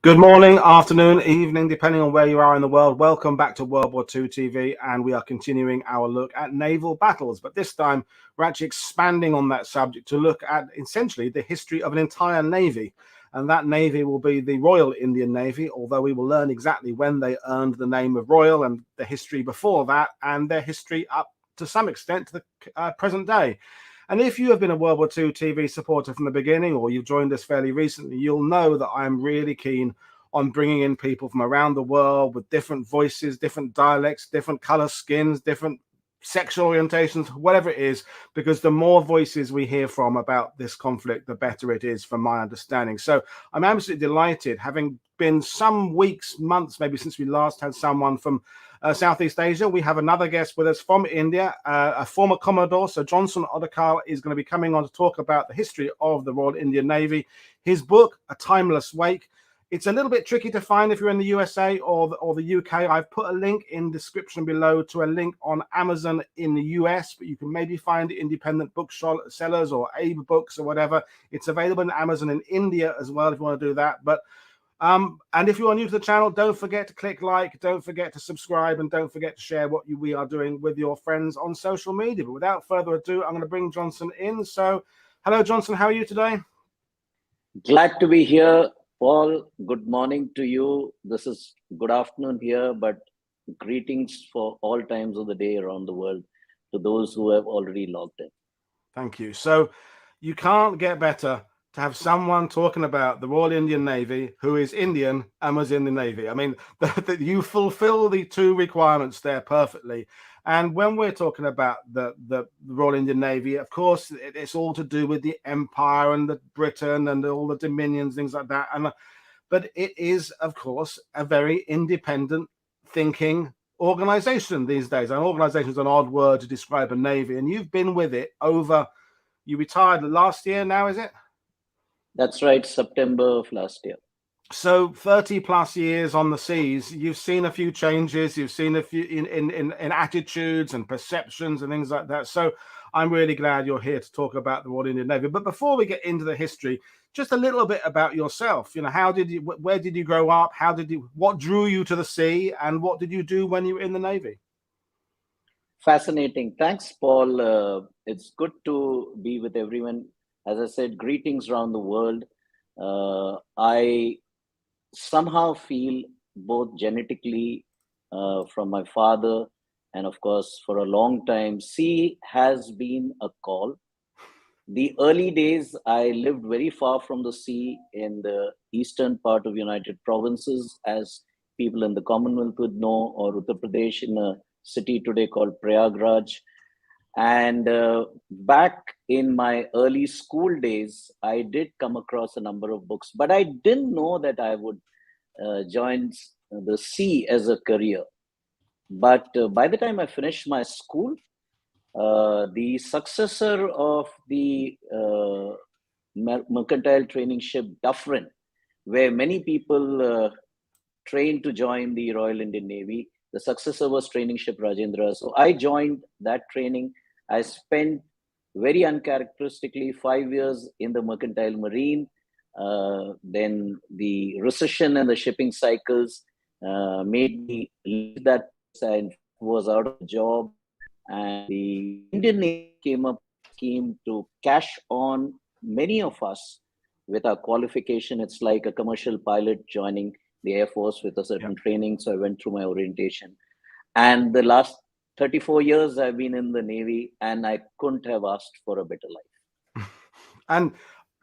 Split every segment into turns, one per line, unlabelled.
Good morning, afternoon, evening, depending on where you are in the world. Welcome back to World War II TV, and we are continuing our look at naval battles. But this time, we're actually expanding on that subject to look at essentially the history of an entire navy. And that navy will be the Royal Indian Navy, although we will learn exactly when they earned the name of Royal and the history before that, and their history up to some extent to the present day. And if you have been a World War II TV supporter from the beginning, or you've joined us fairly recently, you'll know that I'm really keen on bringing in people from around the world with different voices, different dialects, different color skins, different sexual orientations, whatever it is, because the more voices we hear from about this conflict, the better it is, from my understanding. So I'm absolutely delighted, having been some weeks, months, maybe since we last had someone from Southeast Asia. We have another guest with us from India, a former Commodore. So Johnson Odakkal is going to be coming on to talk about the history of the Royal Indian Navy. His book, A Timeless Wake. It's a little bit tricky to find if you're in the USA or the UK. I've put a link in the description below to a link on Amazon in the US, but you can maybe find independent booksellers or Abe Books or whatever. It's available in Amazon in India as well if you want to do that. But and if you are new to the channel, don't forget to click like, don't forget to subscribe, and don't forget to share what we are doing with your friends on social media. But without further ado, I'm going to bring Johnson in. So, hello, Johnson. How are you today?
Glad to be here, Paul. Good morning to you. This is good afternoon here, but greetings for all times of the day around the world to those who have already logged in.
Thank you. So, you can't get better to have someone talking about the Royal Indian Navy who is Indian and was in the Navy. I mean, you fulfill the two requirements there perfectly. And when we're talking about the Royal Indian Navy, of course, it's all to do with the Empire and the Britain and all the dominions, things like that. But it is, of course, a very independent thinking organization these days. An organization is an odd word to describe a Navy, and you've been with it over, you retired last year now, is it?
That's right, September of last year.
So 30 plus years on the seas, you've seen a few changes, you've seen a few in attitudes and perceptions and things like that. So I'm really glad you're here to talk about the Royal Indian Navy. But before we get into the history, just a little bit about yourself. You know, where did you grow up? What drew you to the sea, and what did you do when you were in the Navy?
Fascinating. Thanks, Paul. It's good to be with everyone. As I said, greetings around the world. I somehow feel both genetically from my father, and of course, for a long time, sea has been a call. The early days, I lived very far from the sea in the eastern part of United Provinces, as people in the Commonwealth would know, or Uttar Pradesh, in a city today called Prayagraj. And back in my early school days, I did come across a number of books, but I didn't know that I would join the sea as a career. But by the time I finished my school, the successor of the mercantile training ship Dufferin, where many people trained to join the Royal Indian Navy, the successor was training ship Rajendra. So I joined that training. I spent very uncharacteristically 5 years in the mercantile marine. Then the recession and the shipping cycles made me leave that. I was out of a job, and the Indian Navy came up with a scheme to cash on many of us with our qualification. It's like a commercial pilot joining the Air Force with a certain training. So I went through my orientation. And the last 34 years I've been in the Navy, and I couldn't have asked for a better life.
And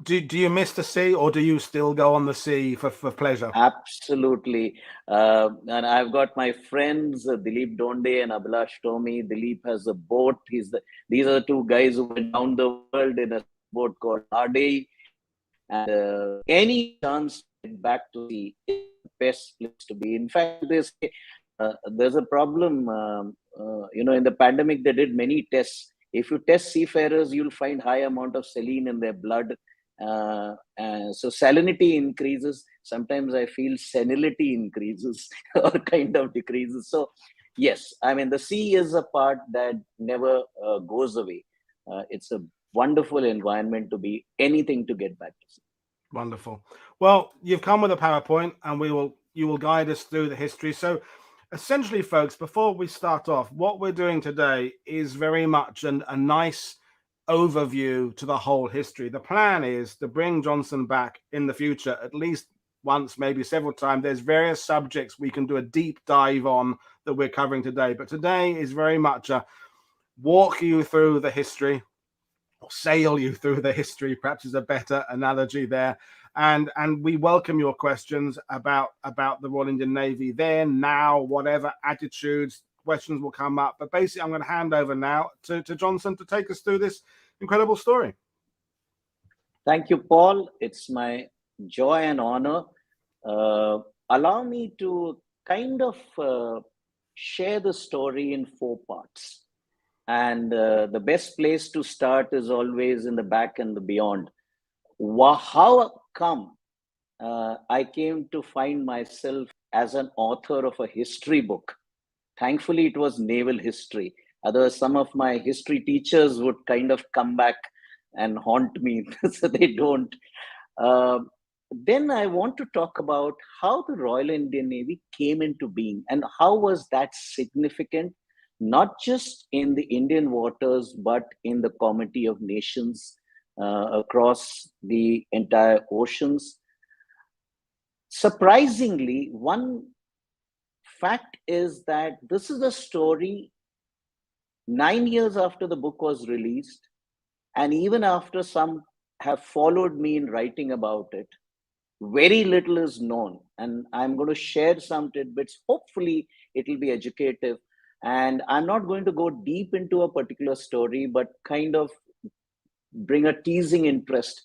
do you miss the sea, or do you still go on the sea for pleasure?
Absolutely. And I've got my friends, Dilip Donde and Abhilash Tomi. Dilip has a boat. These are the two guys who went down the world in a boat called Ade. And any chance to get back to sea is the best place to be. In fact, there's a problem. In the pandemic, they did many tests. If you test seafarers, you'll find high amount of saline in their blood. So salinity increases. Sometimes I feel senility increases or kind of decreases. So yes, I mean, the sea is a part that never goes away. It's a wonderful environment to be, anything to get back to sea.
Wonderful. Well, you've come with a PowerPoint, and you will guide us through the history. So, essentially, folks, before we start off, what we're doing today is very much a nice overview to the whole history. The plan is to bring Johnson back in the future, at least once, maybe several times. There's various subjects we can do a deep dive on that we're covering today, but today is very much a walk you through the history, or sail you through the history, perhaps is a better analogy there. And we welcome your questions about the Royal Indian Navy then, now, whatever attitudes, questions will come up. But basically, I'm going to hand over now to Johnson to take us through this incredible story.
Thank you, Paul. It's my joy and honor. Allow me to kind of share the story in 4 parts. And the best place to start is always in the back and the beyond. How come I came to find myself as an author of a history book? Thankfully, it was naval history. Otherwise, some of my history teachers would kind of come back and haunt me, so they don't. Then I want to talk about how the Royal Indian Navy came into being and how was that significant, not just in the Indian waters, but in the comity of nations across the entire oceans. Surprisingly, one fact is that this is a story 9 years after the book was released, and even after some have followed me in writing about it, very little is known. And I'm going to share some tidbits. Hopefully, it will be educative. And I'm not going to go deep into a particular story, but kind of bring a teasing interest.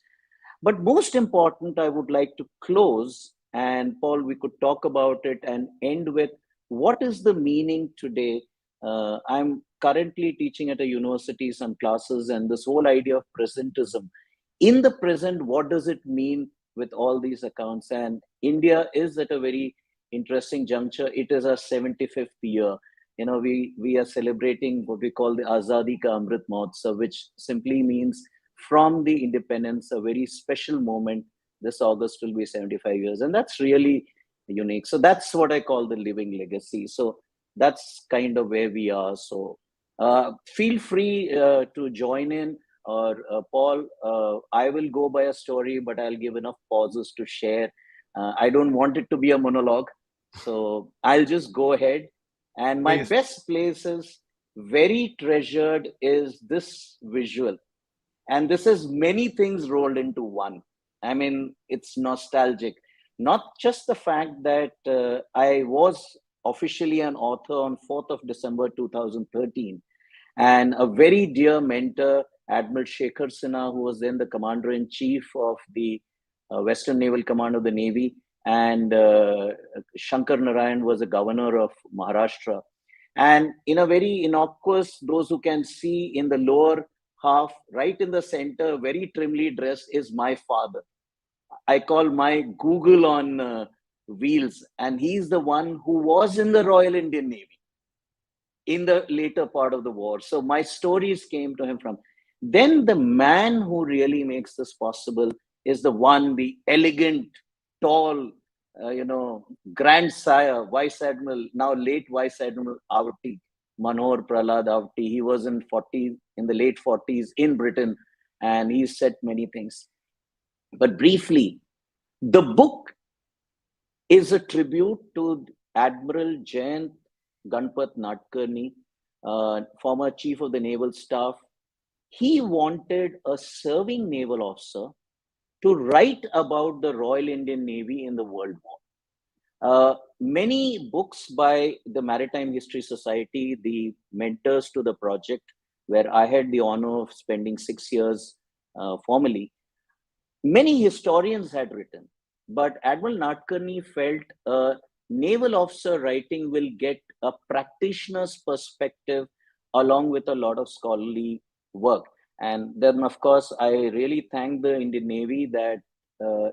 But most important, I would like to close, and Paul, we could talk about it and end with what is the meaning today. I'm currently teaching at a university some classes, and this whole idea of presentism. In the present, what does it mean with all these accounts? And India is at a very interesting juncture. It is our 75th year. You know, we are celebrating what we call the Azadi Ka Amrit Mahotsav, which simply means from the independence, a very special moment. This August will be 75 years, and that's really unique. So that's what I call the living legacy. So that's kind of where we are. So feel free to join in, or Paul, I will go by a story, but I'll give enough pauses to share. I don't want it to be a monologue, so I'll just go ahead. And my best place is very treasured is this visual. And this is many things rolled into one. I mean, it's nostalgic. Not just the fact that I was officially an author on 4th of December 2013. And a very dear mentor, Admiral Shekhar Sinha, who was then the Commander-in-Chief of the Western Naval Command of the Navy, and Shankar Narayan was the governor of Maharashtra. And in a very innocuous, those who can see in the lower half, right in the center, very trimly dressed, is my father. I call my Google on wheels. And he's the one who was in the Royal Indian Navy in the later part of the war. So my stories came to him from. Then the man who really makes this possible is the one, the elegant, tall, grandsire, Vice Admiral, now late Vice Admiral Avati, Manohar Prahlad Avati. He was in the late 40s in Britain, and he said many things. But briefly, the book is a tribute to Admiral Jayant Ganpat Nadkarni, former Chief of the Naval Staff. He wanted a serving naval officer to write about the Royal Indian Navy in the World War. Many books by the Maritime History Society, the mentors to the project, where I had the honor of spending 6 years formally, many historians had written, but Admiral Nadkarni felt a naval officer writing will get a practitioner's perspective along with a lot of scholarly work. And then, of course, I really thank the Indian Navy that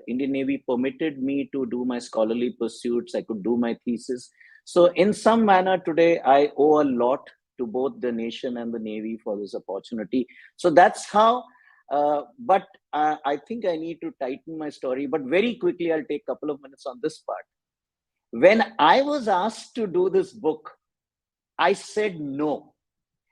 Indian Navy permitted me to do my scholarly pursuits. I could do my thesis. So in some manner today, I owe a lot to both the nation and the Navy for this opportunity. So that's how, but I think I need to tighten my story, but very quickly, I'll take a couple of minutes on this part. When I was asked to do this book, I said no.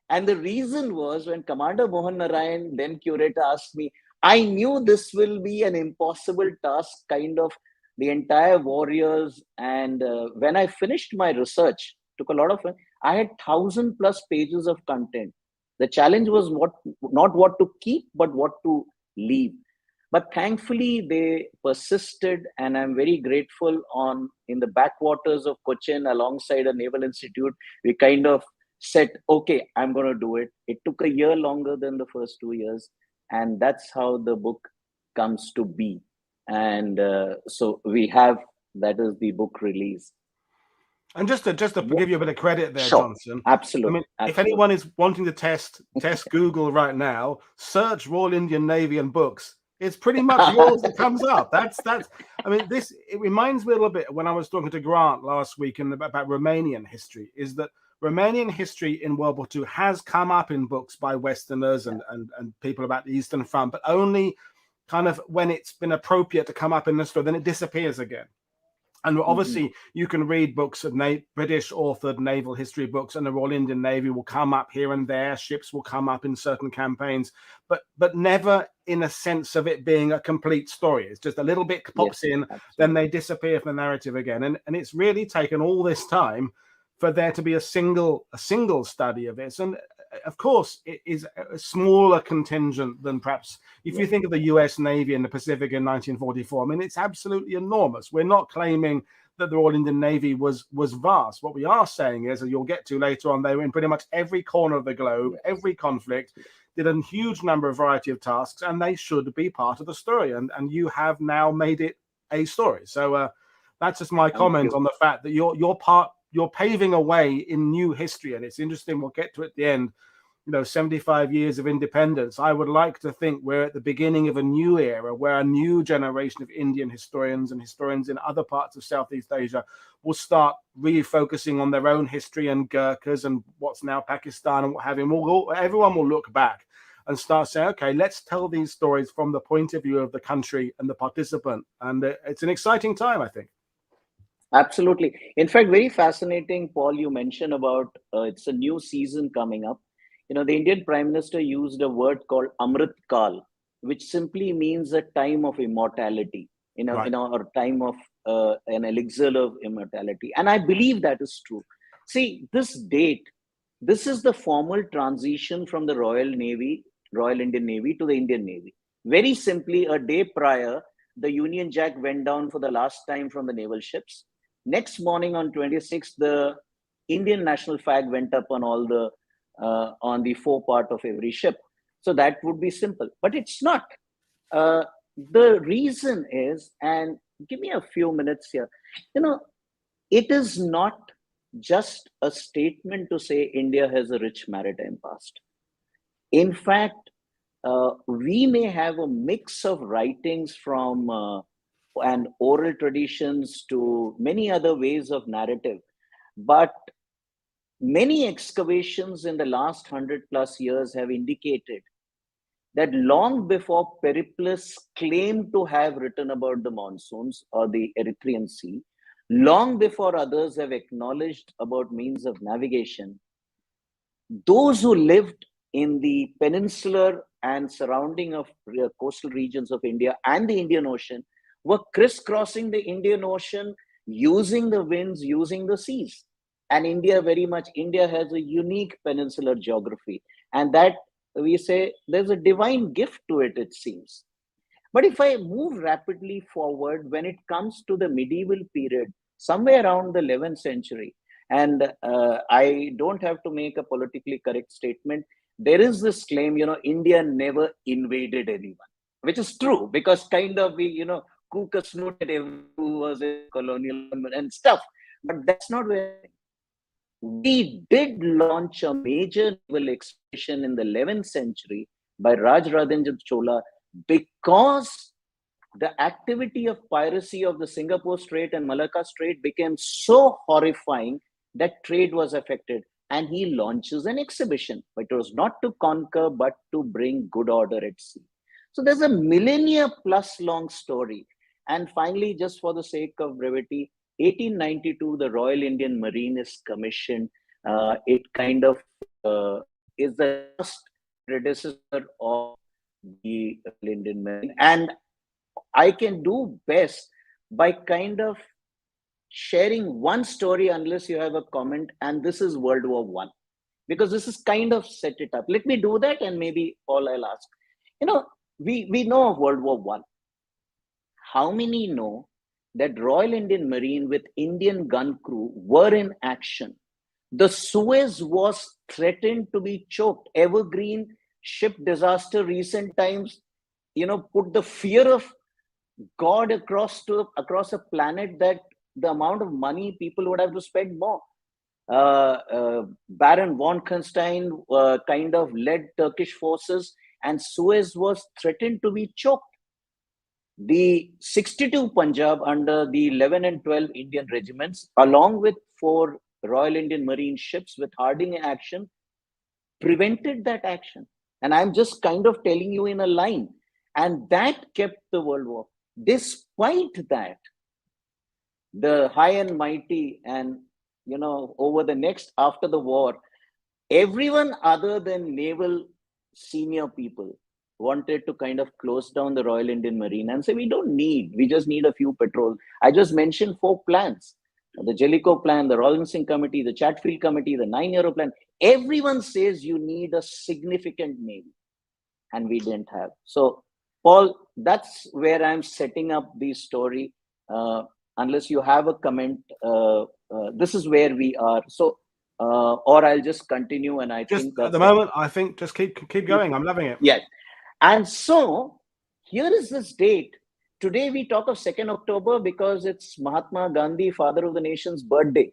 And the reason was when Commander Mohan Narayan, then curator, asked me, I knew this will be an impossible task, kind of the entire warriors. And when I finished my research, took a lot of it, I had 1,000+ pages of content. The challenge was not what to keep, but what to leave. But thankfully, they persisted, and I'm very grateful. In the backwaters of Cochin, alongside a naval institute, we kind of said, okay, I'm going to do it. It took a year longer than the first 2 years, and that's how the book comes to be. And so we have, that is the book release.
And just to give you a bit of credit there,
sure.
Johnson.
Absolutely.
I mean,
absolutely.
If anyone is wanting to test Google right now, search Royal Indian Navy and books. It's pretty much yours that comes up. That's. I mean, it reminds me a little bit when I was talking to Grant last week about Romanian history. Is that Romanian history in World War II has come up in books by Westerners and people about the Eastern Front, but only kind of when it's been appropriate to come up in the story, then it disappears again. And obviously, you can read books of British authored naval history books, and the Royal Indian Navy will come up here and there. Ships will come up in certain campaigns, but never in a sense of it being a complete story. It's just a little bit pops in, absolutely. Then they disappear from the narrative again. And it's really taken all this time for there to be a single study of this. And of course, it is a smaller contingent than perhaps if you think of the US Navy in the Pacific in 1944. I mean, it's absolutely enormous. We're not claiming that the Royal Indian Navy was vast. What we are saying is, and you'll get to later on, they were in pretty much every corner of the globe, every conflict, did a huge number of variety of tasks, and they should be part of the story. And you have now made it a story. So that's just my comment on the fact that you're paving a way in new history. And it's interesting, we'll get to it at the end, 75 years of independence. I would like to think we're at the beginning of a new era where a new generation of Indian historians and historians in other parts of Southeast Asia will start refocusing on their own history and Gurkhas and what's now Pakistan and what have you. Everyone will look back and start saying, okay, let's tell these stories from the point of view of the country and the participant. And it's an exciting time, I think.
Absolutely. In fact, very fascinating, Paul, you mentioned about it's a new season coming up. The Indian Prime Minister used a word called Amritkal, which simply means a time of immortality, or time of an elixir of immortality. And I believe that is true. See, this date, this is the formal transition from the Royal Indian Navy to the Indian Navy. Very simply, a day prior, the Union Jack went down for the last time from the naval ships. Next morning on 26th, the Indian national flag went up on all the on the forepart of every ship. So that would be simple, but it's not. The reason is, and give me a few minutes here, it is not just a statement to say India has a rich maritime past. In fact, we may have a mix of writings from and oral traditions to many other ways of narrative, but many excavations in the last 100+ years have indicated that long before Periplus claimed to have written about the monsoons or the Erythraean Sea, long before others have acknowledged about means of navigation, those who lived in the peninsular and surrounding of coastal regions of India and the Indian Ocean were crisscrossing the Indian Ocean, using the winds, using the seas. And India has a unique peninsular geography. And that we say there's a divine gift to it, it seems. But if I move rapidly forward, when it comes to the medieval period, somewhere around the 11th century, and I don't have to make a politically correct statement, there is this claim, India never invaded anyone, which is true, because kind of we, cook a snoot at everyone who was in colonial and stuff. But that's not where we did launch a major naval expedition in the 11th century by Rajarajendra's Chola, because the activity of piracy of the Singapore Strait and Malacca Strait became so horrifying that trade was affected. And he launches an exhibition, but it was not to conquer, but to bring good order at sea. So there's a millennia plus long story. And finally, just for the sake of brevity, 1892, the Royal Indian Marine is commissioned. It kind of is the last predecessor of the Royal Indian Marine. And I can do best by kind of sharing one story, unless you have a comment, and this is World War One, because this is kind of set it up. Let me do that, and maybe Paul, I'll ask. We know of World War One. How many know that Royal Indian Marine with Indian gun crew were in action? The Suez was threatened to be choked. Evergreen ship disaster recent times, put the fear of God across a planet, that the amount of money people would have to spend more. Baron von Constein kind of led Turkish forces, and Suez was threatened to be choked. The 62 Punjab under the 11 and 12 Indian regiments, along with 4 Royal Indian Marine ships with Harding action, prevented that action. And I'm just kind of telling you in a line. And that kept the World War. Despite that, the high and mighty, and over the next, after the war, everyone other than naval senior people wanted to kind of close down the Royal Indian Marine and say, we just need a few patrol. I just mentioned 4 plans: the Jellicoe plan, the Rawlinson Committee, the Chatfield Committee, the 9-year plan. Everyone says you need a significant navy, and we didn't have. So, Paul, that's where I'm setting up the story. Unless you have a comment, this is where we are. So, or I'll just continue, and I think
at the moment, I think just keep going. I'm loving it.
Yes. And so here is this date. Today we talk of 2nd October because it's Mahatma Gandhi, father of the nation's birthday.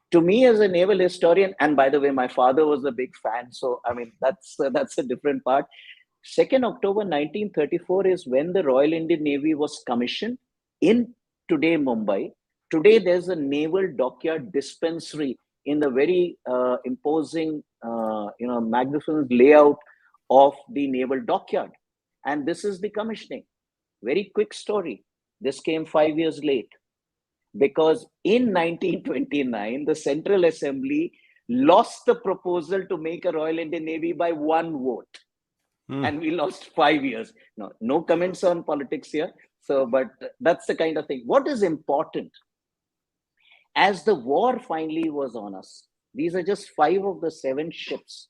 To me, as a naval historian, and by the way, my father was a big fan, so I mean that's a different part. 2nd October 1934 is when the Royal Indian Navy was commissioned in today Mumbai. Today there's a naval dockyard dispensary in the very imposing, magnificent layout of the naval dockyard. And this is the commissioning. Very quick story. This came 5 years late, because in 1929, the Central Assembly lost the proposal to make a Royal Indian Navy by 1 vote. And we lost 5 years. No comments on politics here. So, but that's the kind of thing. What is important? As the war finally was on us, these are just 5 of the 7 ships.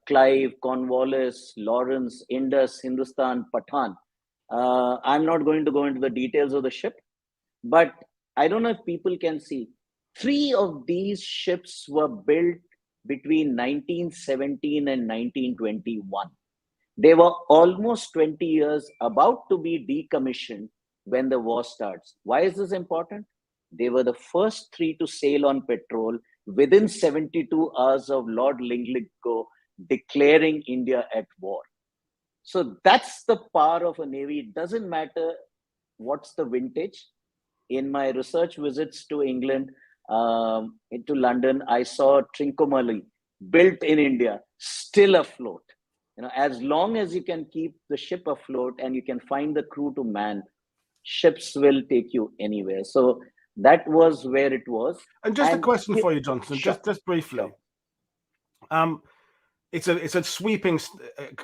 Clive, Cornwallis, Lawrence, Indus, Hindustan, Pathan. I'm not going to go into the details of the ship, but I don't know if people can see. 3 of these ships were built between 1917 and 1921. They were almost 20 years about to be decommissioned when the war starts. Why is this important? They were the first 3 to sail on patrol within 72 hours of Lord Linlithgow declaring India at war. So that's the power of a navy. It doesn't matter what's the vintage. In my research visits to England, into London, I saw Trincomalee built in India, still afloat. As long as you can keep the ship afloat and you can find the crew to man, ships will take you anywhere. So that was where it was.
And just a question for you, Johnson,
sure,
just briefly.
Sure.
It's a sweeping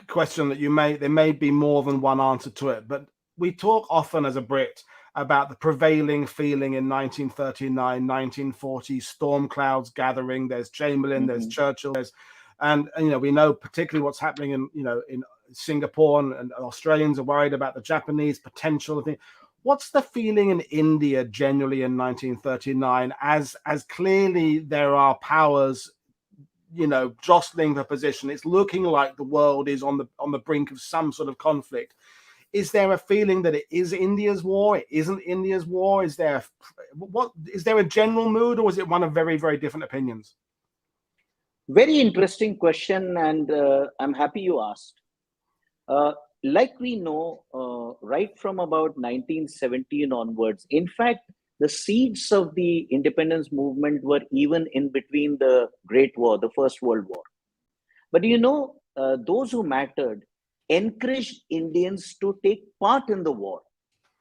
question that there may be more than one answer to it, but we talk often as a Brit about the prevailing feeling in 1939, 1940, storm clouds gathering. There's Chamberlain, there's Churchill, and we know particularly what's happening in Singapore, and Australians are worried about the Japanese potential thing. What's the feeling in India generally in 1939, as clearly there are powers jostling the position? It's looking like the world is on the brink of some sort of conflict. Is there a feeling that it is India's war? It isn't India's war? Is there a general mood, or is it one of very, very different opinions?
Very interesting question, and I'm happy you asked. Like we know, right from about 1917 onwards, in fact, the seeds of the independence movement were even in between the Great War, the First World War. But those who mattered, encouraged Indians to take part in the war.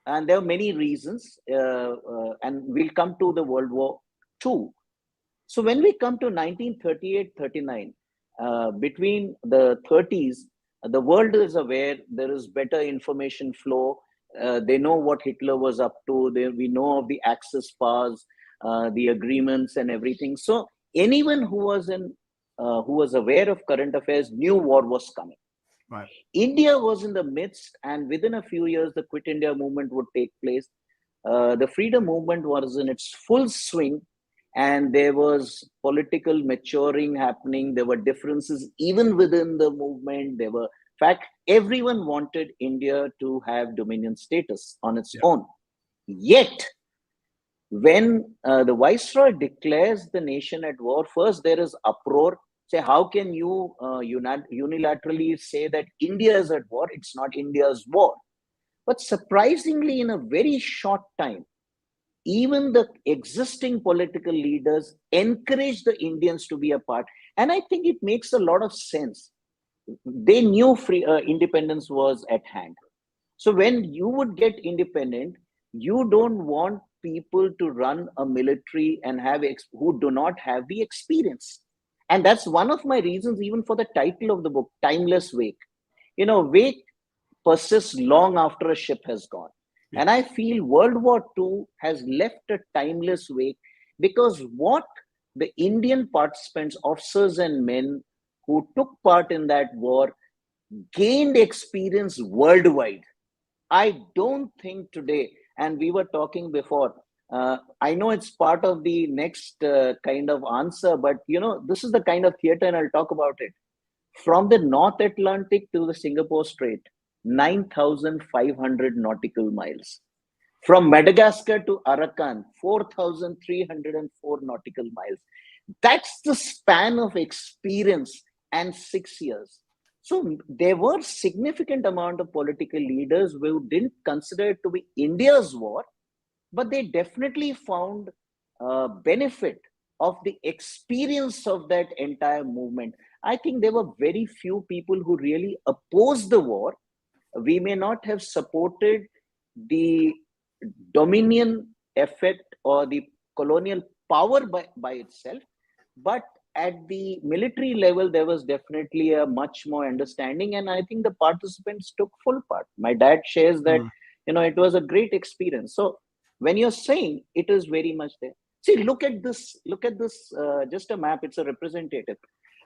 And there are many reasons, and we'll come to the World War II. So when we come to 1938-39, between the 30s, the world is aware, there is better information flow. They know what Hitler was up to. We know of the Axis powers, the agreements and everything. So anyone who was aware of current affairs knew war was coming.
Right.
India was in the midst, and within a few years, the Quit India movement would take place. The freedom movement was in its full swing, and there was political maturing happening. There were differences even within the movement. There were, in fact, everyone wanted India to have dominion status on its own. Yet, when the viceroy declares the nation at war, first there is uproar. Say, how can you unilaterally say that India is at war? It's not India's war. But surprisingly, in a very short time, even the existing political leaders encouraged the Indians to be a part. And I think it makes a lot of sense. They knew independence was at hand. So when you would get independent, you don't want people to run a military and who do not have the experience. And that's one of my reasons, even for the title of the book, Timeless Wake. Wake persists long after a ship has gone. Yeah. And I feel World War II has left a timeless wake, because what the Indian participants, officers and men who took part in that war, gained experience worldwide. I don't think today, and we were talking before, I know it's part of the next kind of answer, but this is the kind of theater, and I'll talk about it. From the North Atlantic to the Singapore Strait, 9,500 nautical miles. From Madagascar to Arakan, 4,304 nautical miles. That's the span of experience, and 6 years. So there were significant amount of political leaders who didn't consider it to be India's war, but they definitely found benefit of the experience of that entire movement. I think there were very few people who really opposed the war. We may not have supported the dominion effect or the colonial power by itself, but at the military level, there was definitely a much more understanding, and I think the participants took full part. My dad shares that, it was a great experience. So when you're saying it is very much there, see, look at this, just a map, it's a representative.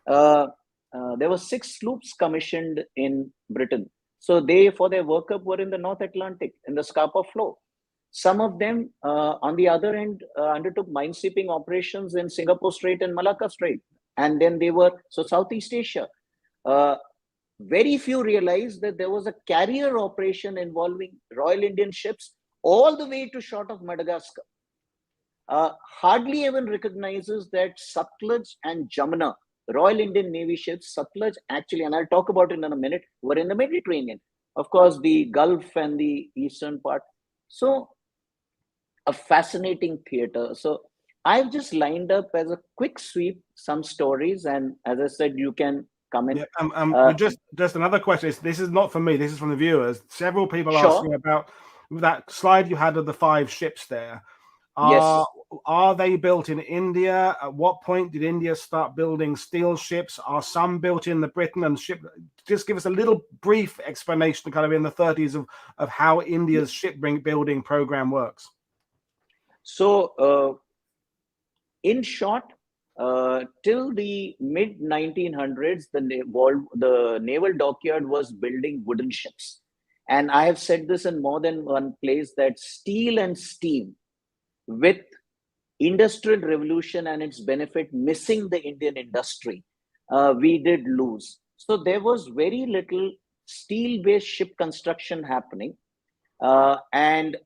There were 6 sloops commissioned in Britain. So they, for their workup, were in the North Atlantic, in the Scapa Flow. Some of them, on the other end, undertook minesweeping operations in Singapore Strait and Malacca Strait. And then so Southeast Asia. Very few realized that there was a carrier operation involving Royal Indian ships all the way to short of Madagascar. Hardly even recognizes that Sutlej and Jamuna, Royal Indian Navy ships, Sutlej actually, and I'll talk about it in a minute, were in the Mediterranean. Of course, the Gulf and the eastern part. So a fascinating theater. So I've just lined up as a quick sweep some stories, and as I said, you can come in.
Yeah, just another question. This is not for me. This is from the viewers. Several people asking about that slide you had of the 5 ships there.
Yes.
Are they built in India? At what point did India start building steel ships? Are some built in the Britain and ship? Just give us a little brief explanation, kind of in the 30s, of how India's ship building program works.
So, in short, till the mid 1900s, the naval dockyard was building wooden ships. And I have said this in more than one place, that steel and steam, with industrial revolution and its benefit missing the Indian industry, we did lose. So there was very little steel-based ship construction happening. And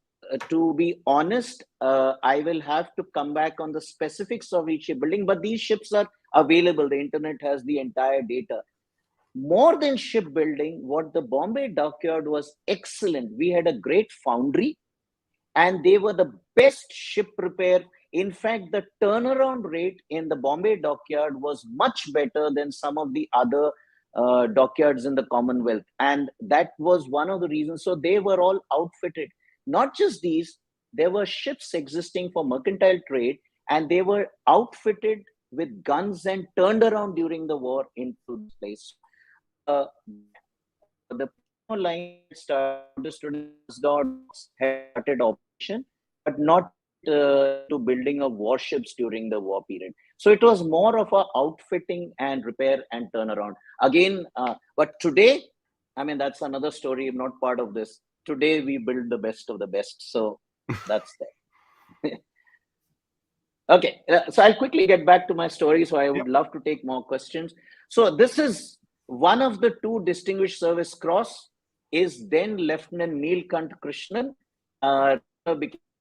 to be honest, I will have to come back on the specifics of each shipbuilding, but these ships are available. The internet has the entire data. More than shipbuilding, what the Bombay dockyard was excellent. We had a great foundry, and they were the best ship repair. In fact, the turnaround rate in the Bombay dockyard was much better than some of the other dockyards in the Commonwealth. And that was one of the reasons. So they were all outfitted. Not just these, there were ships existing for mercantile trade, and they were outfitted with guns and turned around during the war into this place. The Panama line started, understood had started operation, but not to building of warships during the war period. So it was more of a outfitting and repair and turnaround. Again, but today, I mean, that's another story. I'm not part of this. Today, we build the best of the best. So that's there. Okay, so I'll quickly get back to my story. So I would love to take more questions. So this is one of the two Distinguished Service Cross is then Lieutenant Neelkant Krishnan.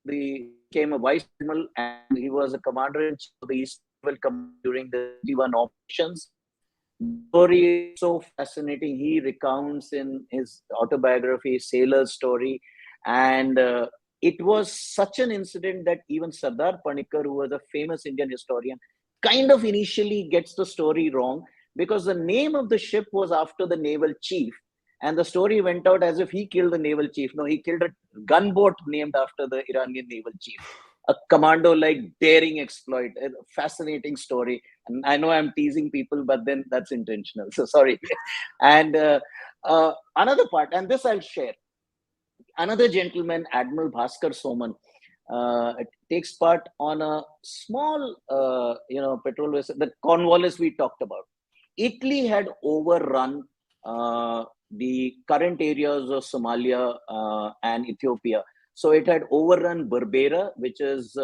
Became a vice admiral, and he was a commander in chief of the East Naval Command during the 21 operations. The story is so fascinating. He recounts in his autobiography, Sailor's Story, and it was such an incident that even Sardar Panikkar, who was a famous Indian historian, kind of initially gets the story wrong, because the name of the ship was after the naval chief. And the story went out as if he killed the naval chief. No, he killed a gunboat named after the Iranian naval chief. A commando-like daring exploit. A fascinating story. And I know I'm teasing people, but then that's intentional. So sorry. And another part, and this I'll share. Another gentleman, Admiral Bhaskar Soman, takes part on a small, petrol vessel, the Cornwallis we talked about. Italy had overrun the current areas of Somalia and Ethiopia. So it had overrun Berbera, which is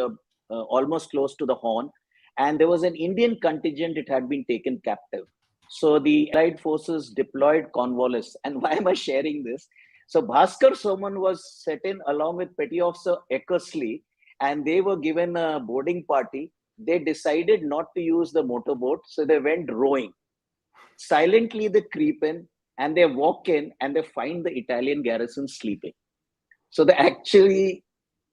almost close to the Horn. And there was an Indian contingent, it had been taken captive. So the Allied forces deployed Cornwallis. And why am I sharing this? So Bhaskar Soman was set in along with Petty Officer Eckersley, and they were given a boarding party. They decided not to use the motorboat, so they went rowing. Silently, they creep in, and they walk in, and they find the Italian garrison sleeping. So they actually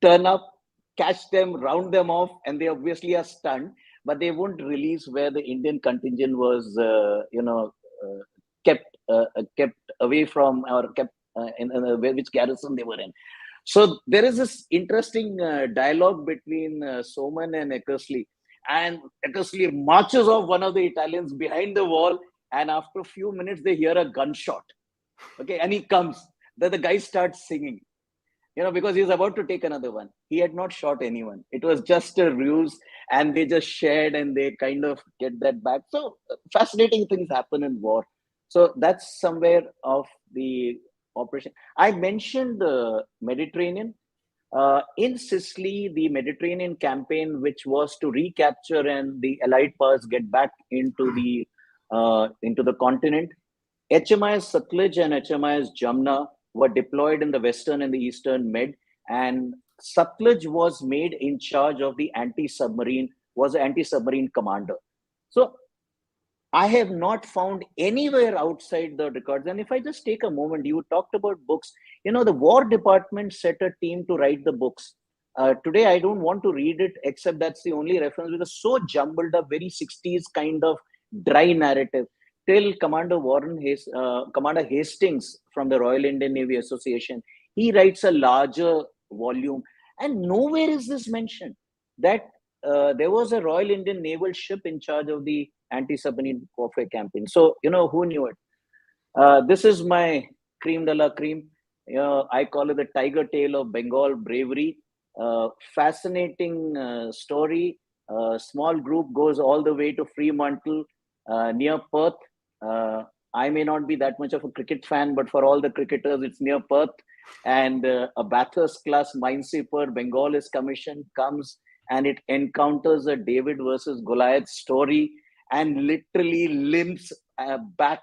turn up, catch them, round them off, and they obviously are stunned, but they won't release where the Indian contingent was, kept away from, or kept in which garrison they were in. So there is this interesting dialogue between Soman and Eckersley, and Eckersley marches off one of the Italians behind the wall, and after a few minutes they hear a gunshot. Okay, and he comes. Then the guy starts singing, because he's about to take another one. He had not shot anyone. It was just a ruse, and they just shared, and they kind of get that back. So fascinating things happen in war. So that's somewhere of the operation. I mentioned the Mediterranean. In Sicily, the Mediterranean campaign, which was to recapture and the Allied powers get back into the continent, HMIS Sutlej and HMIS Jamna were deployed in the Western and the Eastern Med, and Sutlej was made in charge of the anti-submarine commander. So I have not found anywhere outside the records. And if I just take a moment, you talked about books. The War Department set a team to write the books. Today, I don't want to read it, except that's the only reference, because it's so jumbled up, very 60s kind of dry narrative. Till Commander Hastings from the Royal Indian Navy Association, he writes a larger volume. And nowhere is this mentioned, that there was a Royal Indian Naval ship in charge of the anti-submarine warfare campaign. So, who knew it? This is my cream de la cream. I call it the tiger tail of Bengal bravery. Fascinating story. Small group goes all the way to Fremantle near Perth. I may not be that much of a cricket fan, but for all the cricketers, it's near Perth. And a Bathurst class minesweeper, Bengal is commissioned, comes, and it encounters a David versus Goliath story, and literally limps back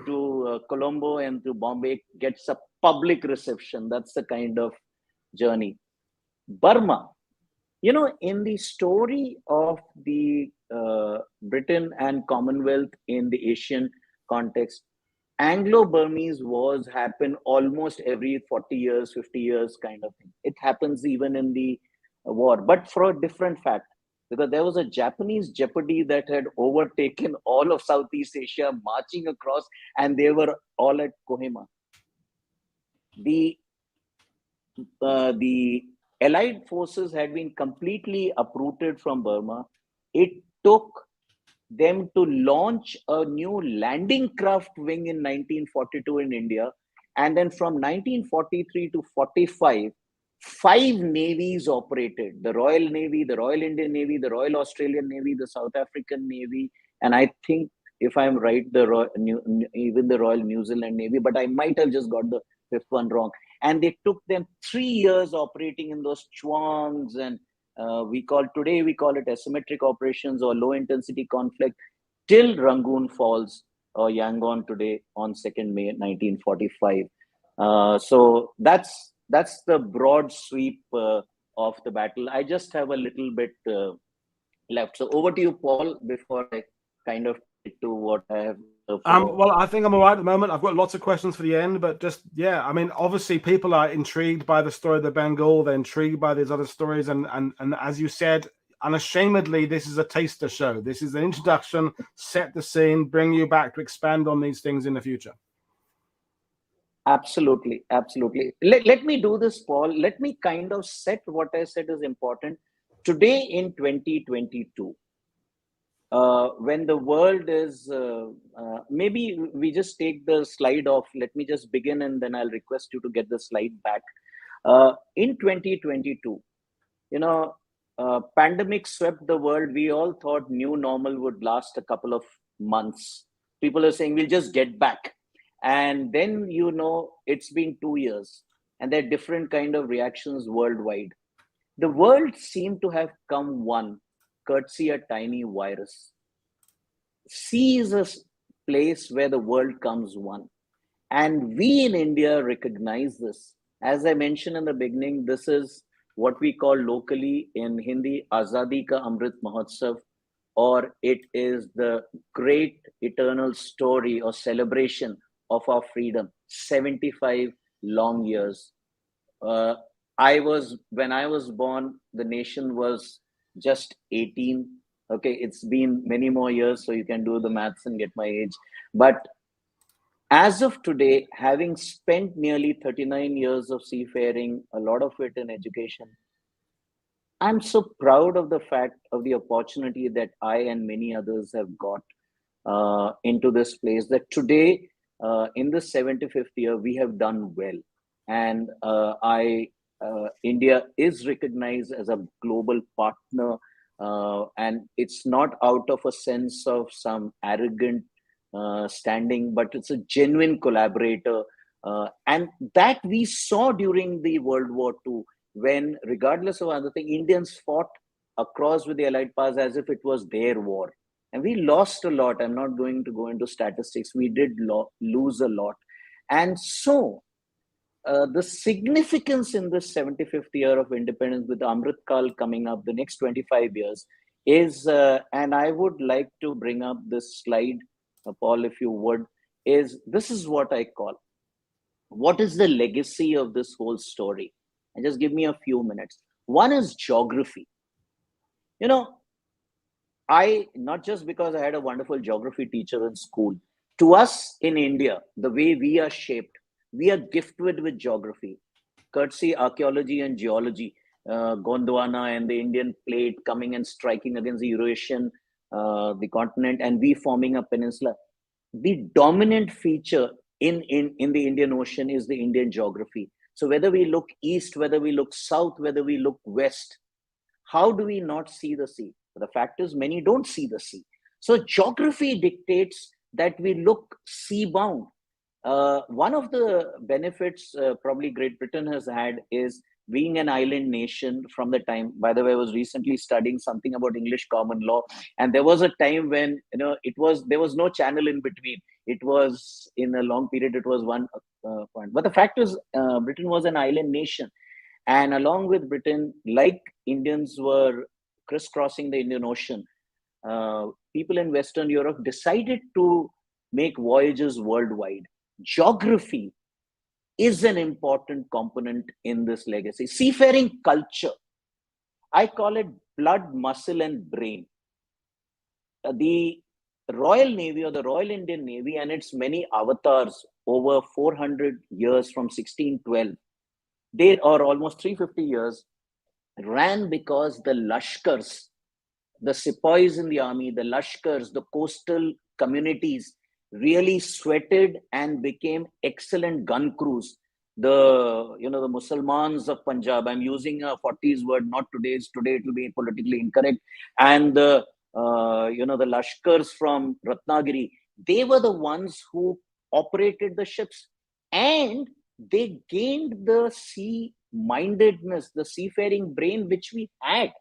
to Colombo and to Bombay, gets a public reception. That's the kind of journey. Burma, in the story of the Britain and Commonwealth in the Asian context, Anglo-Burmese wars happen almost every 40 years, 50 years kind of thing. It happens even in the war, but for a different fact. because there was a Japanese jeopardy that had overtaken all of Southeast Asia, marching across, and they were all at Kohima. The Allied forces had been completely uprooted from Burma. It took them to launch a new landing craft wing in 1942 in India. And then from 1943 to 45, 5 navies operated: the Royal Navy, the Royal Indian Navy, the Royal Australian Navy, the South African Navy, and I think, if I'm right, even the Royal New Zealand Navy, but I might have just got the fifth one wrong. And they took them 3 years operating in those chuangs, and we call it asymmetric operations or low intensity conflict, till Rangoon Falls or Yangon today on 2nd May 1945. So that's the broad sweep of the battle. I just have a little bit left. So over to you, Paul, before I kind of get to what I have.
Well, I think I'm all right at the moment. I've got lots of questions for the end, but just, yeah, I mean, obviously people are intrigued by the story of the Bengal. They're intrigued by these other stories. And as you said, unashamedly, this is a taster show. This is an introduction, set the scene, bring you back to expand on these things in the future.
Absolutely. Let me do this, Paul. Let me kind of set what I said is important. Today in 2022, when the world is, maybe we just take the slide off. Let me just begin, and then I'll request you to get the slide back. In 2022, pandemic swept the world. We all thought new normal would last a couple of months. People are saying we'll just get back. And then, it's been 2 years, and there are different kind of reactions worldwide. The world seemed to have come one, courtesy a tiny virus. Sea is a place where the world comes one. And we in India recognize this. As I mentioned in the beginning, this is what we call locally in Hindi, Azadi Ka Amrit Mahotsav, or it is the great eternal story or celebration of our freedom. 75 long years. When I was born, the nation was just 18. Okay, it's been many more years, so you can do the maths and get my age. But as of today, having spent nearly 39 years of seafaring, a lot of it in education, I'm so proud of the fact of the opportunity that I and many others have got into this place, that today, in the 75th year, we have done well. And India is recognized as a global partner, and it's not out of a sense of some arrogant standing, but it's a genuine collaborator. And that we saw during the World War II, when, regardless of other things, Indians fought across with the Allied powers as if it was their war. And we lost a lot. I'm not going to go into statistics. We did lose a lot. And so the significance in this 75th year of independence, with Amrit Kal coming up the next 25 years, is, and I would like to bring up this slide, Paul, if you would, this is what I call, what is the legacy of this whole story? And just give me a few minutes. One is geography. Not just because I had a wonderful geography teacher in school. To us in India, the way we are shaped, we are gifted with geography, courtesy archaeology and geology, Gondwana and the Indian plate coming and striking against the Eurasian, the continent, and we forming a peninsula. The dominant feature in the Indian Ocean is the Indian geography. So whether we look east, whether we look south, whether we look west, how do we not see the sea? The fact is, many don't see the sea. So geography dictates that we look sea-bound. One of the benefits probably Great Britain has had is being an island nation from the time. By the way, I was recently studying something about English common law, and there was a time when there was no channel in between. It was, in a long period, it was one point. But the fact is, Britain was an island nation, and along with Britain, like Indians were crisscrossing the Indian Ocean, people in Western Europe decided to make voyages worldwide. Geography is an important component in this legacy. Seafaring culture. I call it blood, muscle, and brain. The Royal Navy, or the Royal Indian Navy, and its many avatars over 400 years from 1612, they or almost 350 years, ran because the Lashkars, the sepoys in the army, the Lashkars, the coastal communities really sweated and became excellent gun crews. The Musalmans of Punjab, I'm using a 40s word, not today's. Today it will be politically incorrect. And the Lashkars from Ratnagiri, they were the ones who operated the ships, and they gained the sea mindedness, the seafaring brain which we had.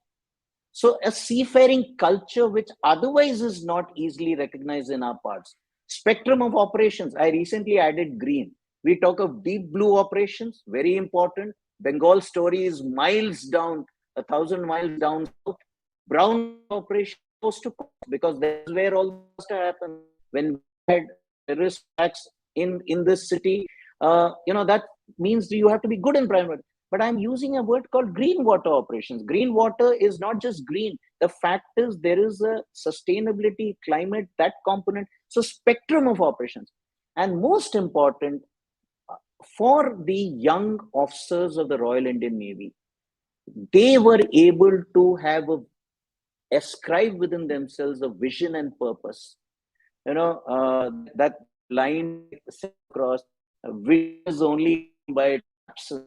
So a seafaring culture which otherwise is not easily recognized in our parts. Spectrum of operations. I recently added green. We talk of deep blue operations, very important. Bengal story is miles down, 1,000 miles down south. Brown operation coast to coast, because that's where all the disaster happened. When we had terrorist attacks in this city, that means you have to be good in primary. But I'm using a word called green water operations. Green water is not just green. The fact is there is a sustainability, climate, that component. So spectrum of operations. And most important, for the young officers of the Royal Indian Navy, they were able to ascribe within themselves a vision and purpose. That line across, vision is only by absence.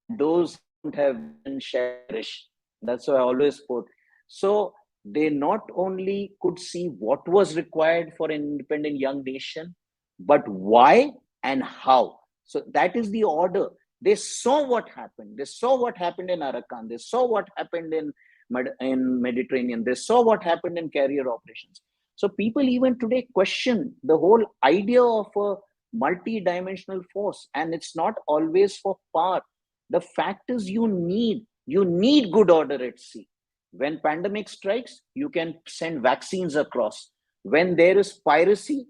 Those don't have vision cherish. That's why I always quote. So they not only could see what was required for an independent young nation, but why and how. So that is the order. They saw what happened. They saw what happened in Arakan. They saw what happened in Mediterranean. They saw what happened in carrier operations. So people even today question the whole idea of a multi-dimensional force, and it's not always for power. The fact is you need good order at sea. When pandemic strikes, you can send vaccines across. When there is piracy,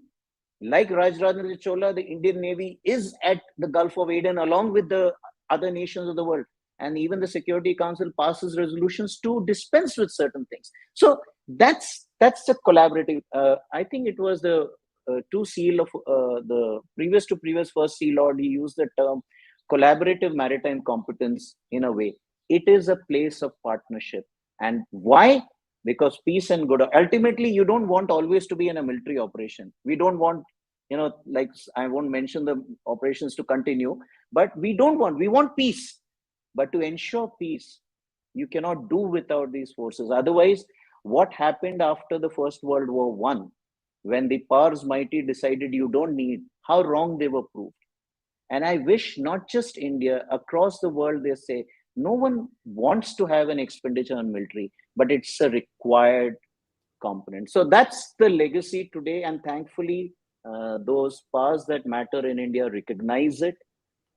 like Rajendra Chola, the Indian Navy is at the Gulf of Aden along with the other nations of the world. And even the Security Council passes resolutions to dispense with certain things. So that's the collaborative. I think it was the two seal of the previous to previous first Sea Lord. He used the term collaborative maritime competence. In a way, it is a place of partnership. And why? Because peace and good, ultimately you don't want always to be in a military operation. We don't want, like, I won't mention the operations to continue, but we want peace. But to ensure peace, you cannot do without these forces. Otherwise, what happened after the First World War I, when the powers mighty decided you don't need, how wrong they were proved. And I wish not just India, across the world, they say, no one wants to have an expenditure on military, but it's a required component. So that's the legacy today. And thankfully, those powers that matter in India recognize it.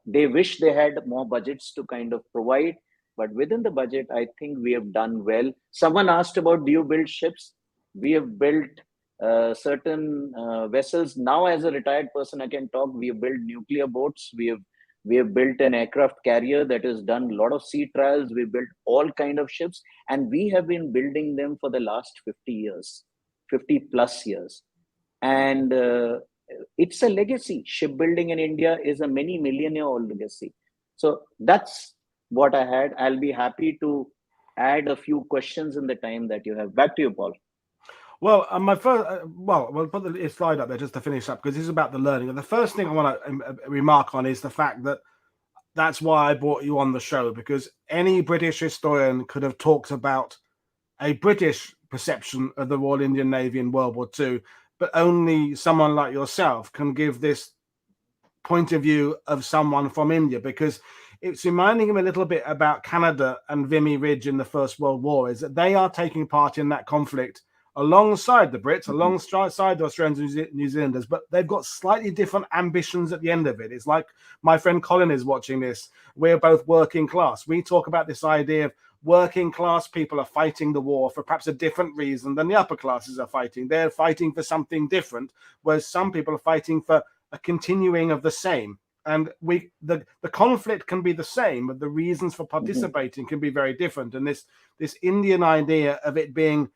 They wish they had more budgets to kind of provide. But within the budget, I think we have done well. Someone asked about, do you build ships? We have built certain vessels. Now, as a retired person, I can talk. We have built nuclear boats. We have built an aircraft carrier that has done a lot of sea trials. We built all kind of ships, and we have been building them for the last 50 years, 50 plus years. And it's a legacy. Shipbuilding in India is a many million-year-old legacy. So that's what I had. I'll be happy to add a few questions in the time that you have. Back to you, Paul.
Well, my first, we'll put the slide up there just to finish up, because this is about the learning. And the first thing I want to remark on is the fact that that's why I brought you on the show, because any British historian could have talked about a British perception of the Royal Indian Navy in World War II, but only someone like yourself can give this point of view of someone from India, because it's reminding him a little bit about Canada and Vimy Ridge in the First World War, is that they are taking part in that conflict alongside the Brits, alongside the Australians and New Zealanders, but they've got slightly different ambitions at the end of it. It's like my friend Colin is watching this. We're both working class. We talk about this idea of working class people are fighting the war for perhaps a different reason than the upper classes are fighting. They're fighting for something different, whereas some people are fighting for a continuing of the same. and the conflict can be the same, but the reasons for
Mm-hmm.
participating can be very different. And this Indian idea of it being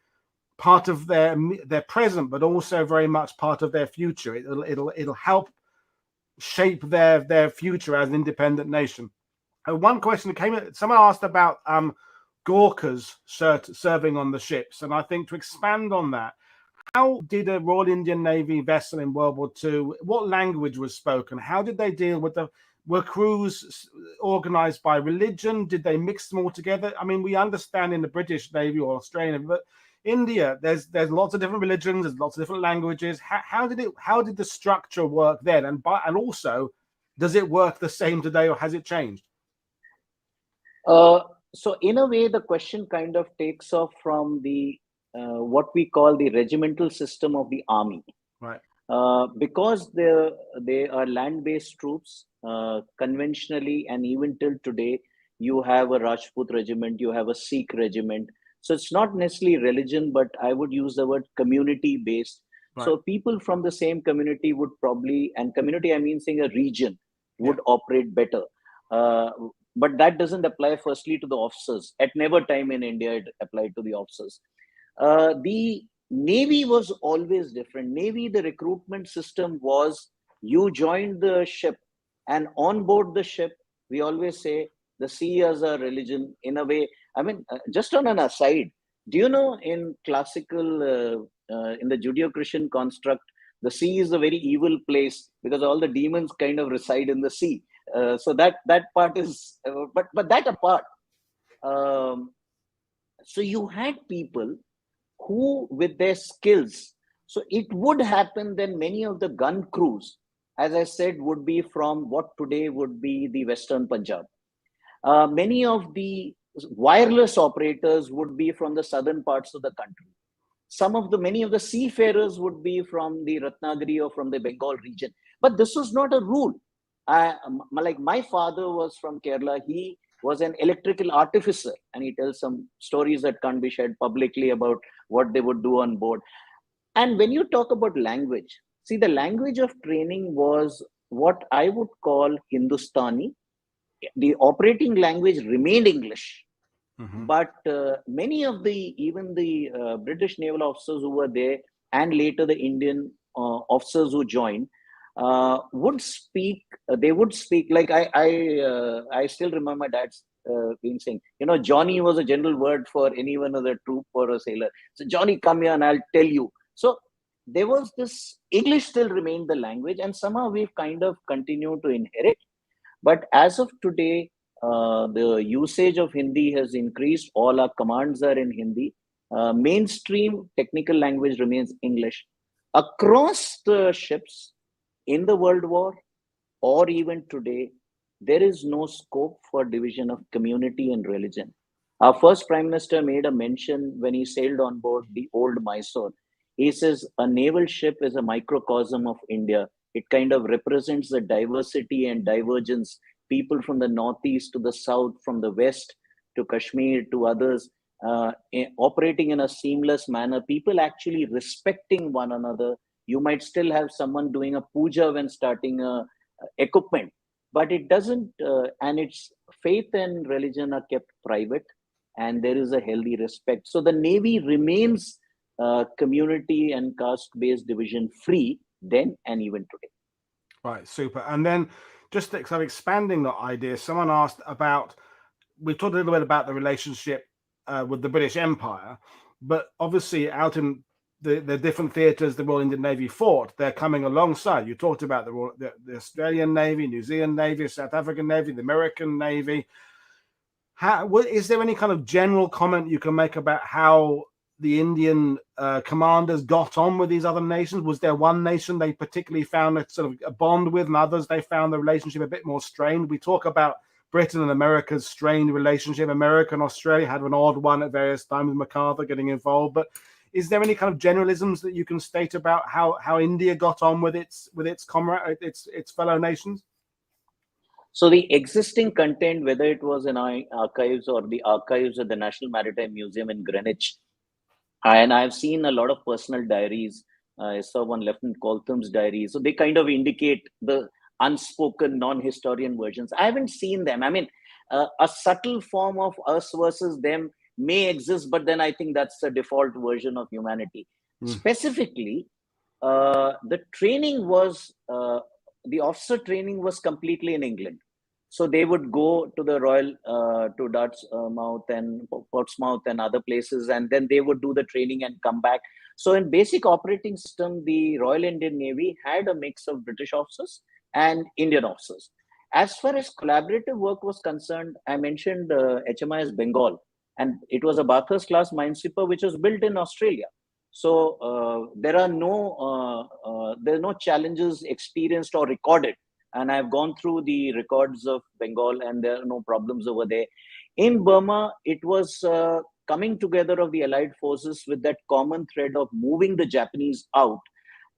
part of their present, but also very much part of their future. It'll help shape their future as an independent nation. One question that came in, someone asked about Gurkhas serving on the ships, and I think to expand on that, how did a Royal Indian Navy vessel in World War II, what language was spoken? How did they deal with were crews organized by religion? Did they mix them all together? I mean, we understand in the British Navy or Australian, but India, there's lots of different religions, there's lots of different languages. How did the structure work then? And also, does it work the same today, or has it changed?
So in a way, the question kind of takes off from the what we call the regimental system of the army.
Right.
Because they are land-based troops, conventionally, and even till today, you have a Rajput regiment, you have a Sikh regiment. So it's not necessarily religion, but I would use the word community-based.
Right.
So people from the same community would probably, and community I mean saying a region, would operate better. But that doesn't apply firstly to the officers. At never time in India it applied to the officers. The Navy was always different. Navy, the recruitment system was you joined the ship, and on board the ship, we always say the sea as a religion in a way. I mean, just on an aside, do you know in classical, in the Judeo-Christian construct, the sea is a very evil place because all the demons kind of reside in the sea. So that part is, but that apart. So you had people who, with their skills, so it would happen then many of the gun crews, as I said, would be from what today would be the Western Punjab. Many of the wireless operators would be from the southern parts of the country. Many of the seafarers would be from the Ratnagiri or from the Bengal region. But this was not a rule. Like my father was from Kerala. He was an electrical artificer, and he tells some stories that can't be shared publicly about what they would do on board. And when you talk about language, see, the language of training was what I would call Hindustani. The operating language remained English.
Mm-hmm.
But many of even the British naval officers who were there, and later the Indian officers who joined, would speak. They would speak like I still remember my dad's being saying, Johnny was a general word for anyone of the troop or a sailor. So Johnny, come here and I'll tell you. So there was this English still remained the language, and somehow we've kind of continued to inherit. But as of today, the usage of Hindi has increased. All our commands are in Hindi. Mainstream technical language remains English. Across the ships in the World War, or even today, there is no scope for division of community and religion. Our first Prime Minister made a mention when he sailed on board the old Mysore. He says, a naval ship is a microcosm of India. It kind of represents the diversity and divergence. People from the northeast to the south, from the west to Kashmir to others, operating in a seamless manner. People actually respecting one another. You might still have someone doing a puja when starting equipment, but it doesn't. And its faith and religion are kept private, and there is a healthy respect. So the Navy remains community and caste-based division free then and even today.
Right, super. And then just kind of expanding that idea, someone asked about, we've talked a little bit about the relationship with the British Empire, but obviously out in the different theatres the Royal Indian Navy fought, they're coming alongside. You talked about the Australian Navy, New Zealand Navy, South African Navy, the American Navy. Is there any kind of general comment you can make about how the Indian commanders got on with these other nations? Was there one nation they particularly found a sort of a bond with, and others they found the relationship a bit more strained? We talk about Britain and America's strained relationship. America and Australia had an odd one at various times with MacArthur getting involved. But is there any kind of generalisms that you can state about how India got on with its fellow nations?
So the existing content, whether it was in our archives or the archives at the National Maritime Museum in Greenwich, and I've seen a lot of personal diaries. I saw one Lieutenant Coltham's diary. So they kind of indicate unspoken, non-historian versions. I haven't seen them. I mean, a subtle form of us versus them may exist, but then I think that's the default version of humanity. Specifically, the training was, the officer training was completely in England. So they would go to the Royal, to Dartmouth and Portsmouth and other places, and then they would do the training and come back. So in basic operating system, the Royal Indian Navy had a mix of British officers and Indian officers. As far as collaborative work was concerned, I mentioned HMIS Bengal, and it was a Bathurst class minesweeper which was built in Australia. So there are no challenges experienced or recorded, and I've gone through the records of Bengal, and there are no problems over there. In Burma, it was coming together of the Allied forces with that common thread of moving the Japanese out.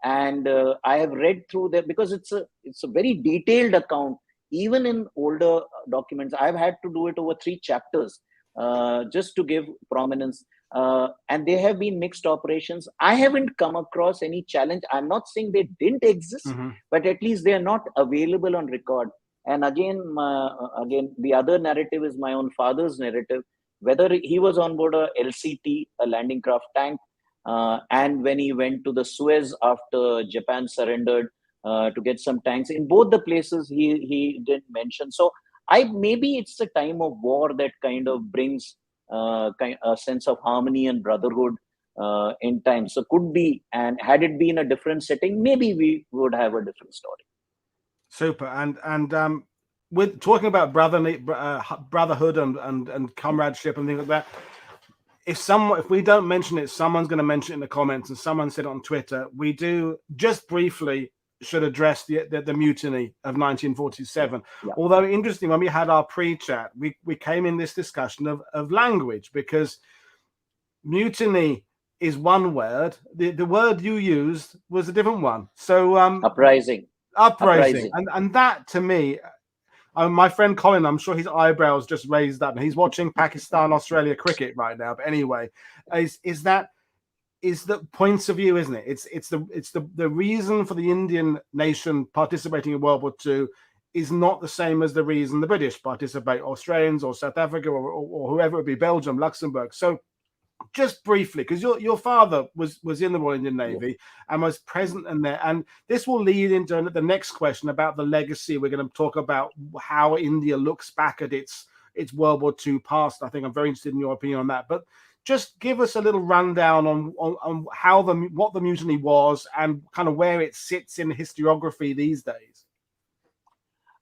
And I have read through that, because it's a very detailed account. Even in older documents, I've had to do it over 3 chapters just to give prominence. And they have been mixed operations. I haven't come across any challenge. I'm not saying they didn't exist, but at least they are not available on record. And again, the other narrative is my own father's narrative. Whether he was on board a LCT, a landing craft tank, and when he went to the Suez after Japan surrendered to get some tanks, in both the places he didn't mention. So maybe it's the time of war that kind of brings a sense of harmony and brotherhood in time. So could be, and had it been a different setting, maybe we would have a different story.
Super. And with talking about brotherhood and comradeship and things like that, if we don't mention it, someone's going to mention it in the comments, and someone said it on Twitter. We do just briefly should address the mutiny of 1947.
Yeah.
Although interesting, when we had our pre-chat, we came in this discussion of language, because mutiny is one word. The word you used was a different one. So
uprising.
And that, to me, my friend Colin, I'm sure his eyebrows just raised up, and he's watching Pakistan-Australia cricket right now. But anyway, is the points of view, isn't it? It's the reason for the Indian nation participating in World War II is not the same as the reason the British participate, Australians or South Africa or whoever it be, Belgium, Luxembourg. So just briefly, because your father was in the Royal Indian Navy and was present in there, and this will lead into the next question about the legacy. We're going to talk about how India looks back at its World War II past. I think I'm very interested in your opinion on that, but just give us a little rundown on how what the mutiny was and kind of where it sits in historiography these days.